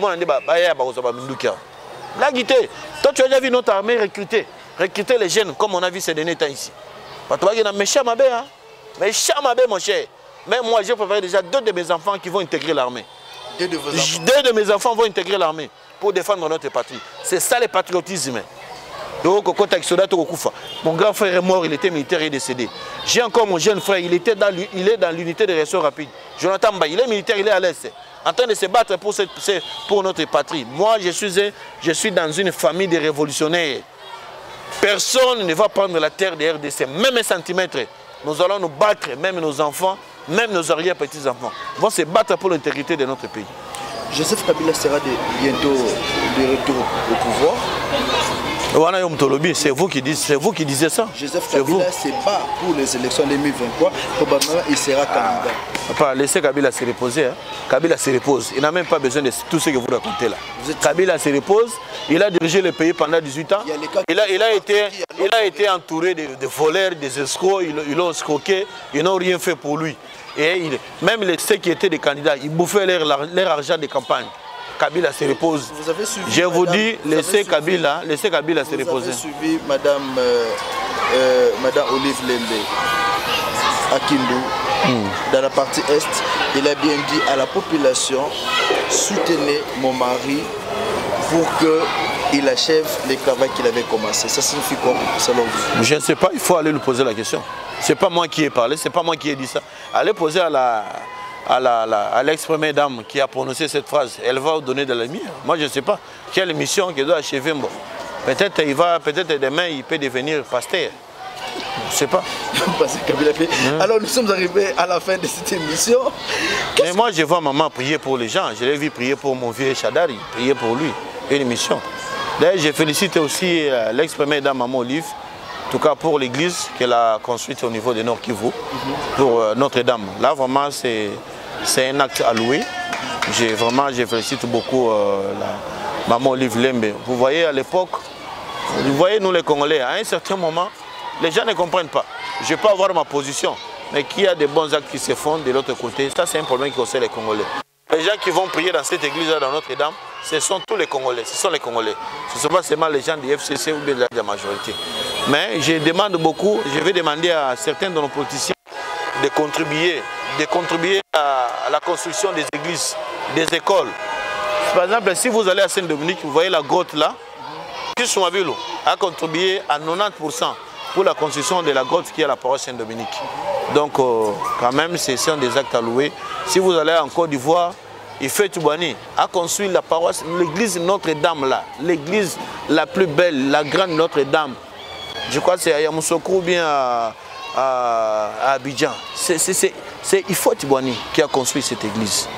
la guité. Toi tu as déjà vu notre armée recruter les jeunes comme on a vu ces derniers temps ici. Mais Chamabé, mon cher. Mais moi, j'ai préparé déjà 2 de mes enfants qui vont intégrer l'armée. 2 de vos enfants? 2 de mes enfants vont intégrer l'armée pour défendre notre patrie. C'est ça le patriotisme. Mon grand frère est mort, il était militaire, il est décédé. J'ai encore mon jeune frère, il est dans l'unité de réaction rapide. Jonathan Mbaye, il est militaire, il est à l'Est. en train de se battre pour notre patrie. Moi, je suis dans une famille de révolutionnaires. Personne ne va prendre la terre de RDC, même un centimètre. Nous allons nous battre, même nos enfants, même nos arrière-petits-enfants vont se battre pour l'intégrité de notre pays. Joseph Kabila sera bientôt de retour au pouvoir. C'est vous qui disiez ça. Joseph Kabila se bat pour les élections 2023. Probablement, il sera candidat. Laissez Kabila se reposer. Hein. Kabila se repose. Il n'a même pas besoin de tout ce que vous racontez là. Kabila se repose. Il a dirigé le pays pendant 18 ans. Il a été entouré de voleurs, des escrocs. Ils l'ont escroqué. Ils n'ont rien fait pour lui. Et même ceux qui étaient des candidats, ils bouffaient leur argent de campagne. Kabila se repose. Je vous dis, laissez Kabila se reposer. Vous avez suivi Madame Olive Lembe à Kindu, dans la partie Est. Il a bien dit à la population, soutenez mon mari pour qu'il achève le travail qu'il avait commencé. Ça signifie quoi selon vous? Je ne sais pas, il faut aller lui poser la question. Ce n'est pas moi qui ai parlé, ce n'est pas moi qui ai dit ça. Allez poser à l'ex-première dame qui a prononcé cette phrase. Elle va vous donner de la lumière. Moi, je ne sais pas quelle mission qu'elle doit achever. Bon. Peut-être demain, il peut devenir pasteur. Je ne sais pas. Alors, nous sommes arrivés à la fin de cette émission. Mais moi, je vois maman prier pour les gens. Je l'ai vu prier pour mon vieux Chadari, prier pour lui. Une mission. D'ailleurs, je félicite aussi l'ex-première dame Maman Olive. En tout cas pour l'église qu'elle a construite au niveau de Nord Kivu, pour Notre-Dame. Là, vraiment, c'est un acte à louer. Je félicite beaucoup la Maman Olive Lembe. Vous voyez, à l'époque, vous voyez, nous les Congolais, à un certain moment, les gens ne comprennent pas. Je peux avoir ma position, mais qu'il y a des bons actes qui se font de l'autre côté, ça c'est un problème qui concerne les Congolais. Les gens qui vont prier dans cette église-là, dans Notre-Dame, ce sont tous les Congolais, ce sont les Congolais. Ce ne sont pas seulement les gens du FCC ou bien de la majorité. Mais je demande beaucoup, je vais demander à certains de nos politiciens de contribuer à la construction des églises, des écoles. Par exemple, si vous allez à Saint-Dominique, vous voyez la grotte là, Kisumabilo a contribué à 90% pour la construction de la grotte qui est à la paroisse Saint-Dominique. Donc, quand même, ce sont des actes à louer. Si vous allez en Côte d'Ivoire, Ife Toubani a construit la paroisse, l'église Notre-Dame là, l'église la plus belle, la grande Notre-Dame. Je crois que c'est à Yamoussoukro ou bien à Abidjan. C'est Ife Toubani qui a construit cette église.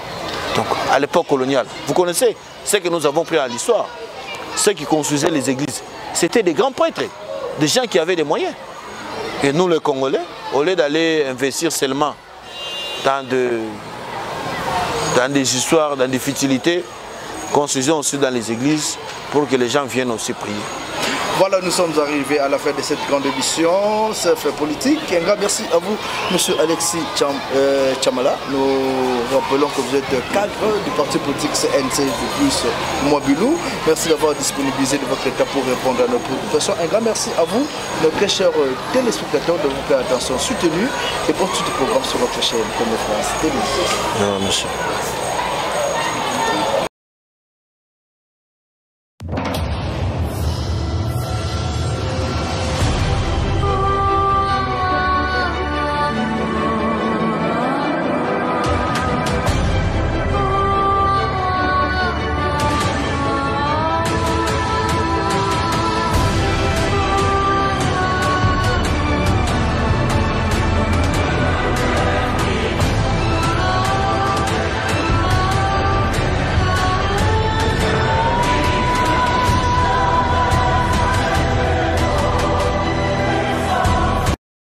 Donc, à l'époque coloniale. Vous connaissez ce que nous avons pris à l'histoire. Ceux qui construisaient les églises, c'était des grands prêtres, des gens qui avaient des moyens. Et nous, les Congolais, au lieu d'aller investir seulement dans des histoires, dans des futilités, construisons aussi dans les églises pour que les gens viennent aussi prier. Voilà, nous sommes arrivés à la fin de cette grande émission, CF Politique. Un grand merci à vous, M. Alexis Chamala. Nous rappelons que vous êtes cadre du parti politique CNC de Mouabilou. Merci d'avoir disponibilisé de votre temps pour répondre à nos préoccupations. Un grand merci à vous, nos très chers téléspectateurs, de vous faire attention soutenue et pour tout le programme sur votre chaîne comme France Télévision. Merci.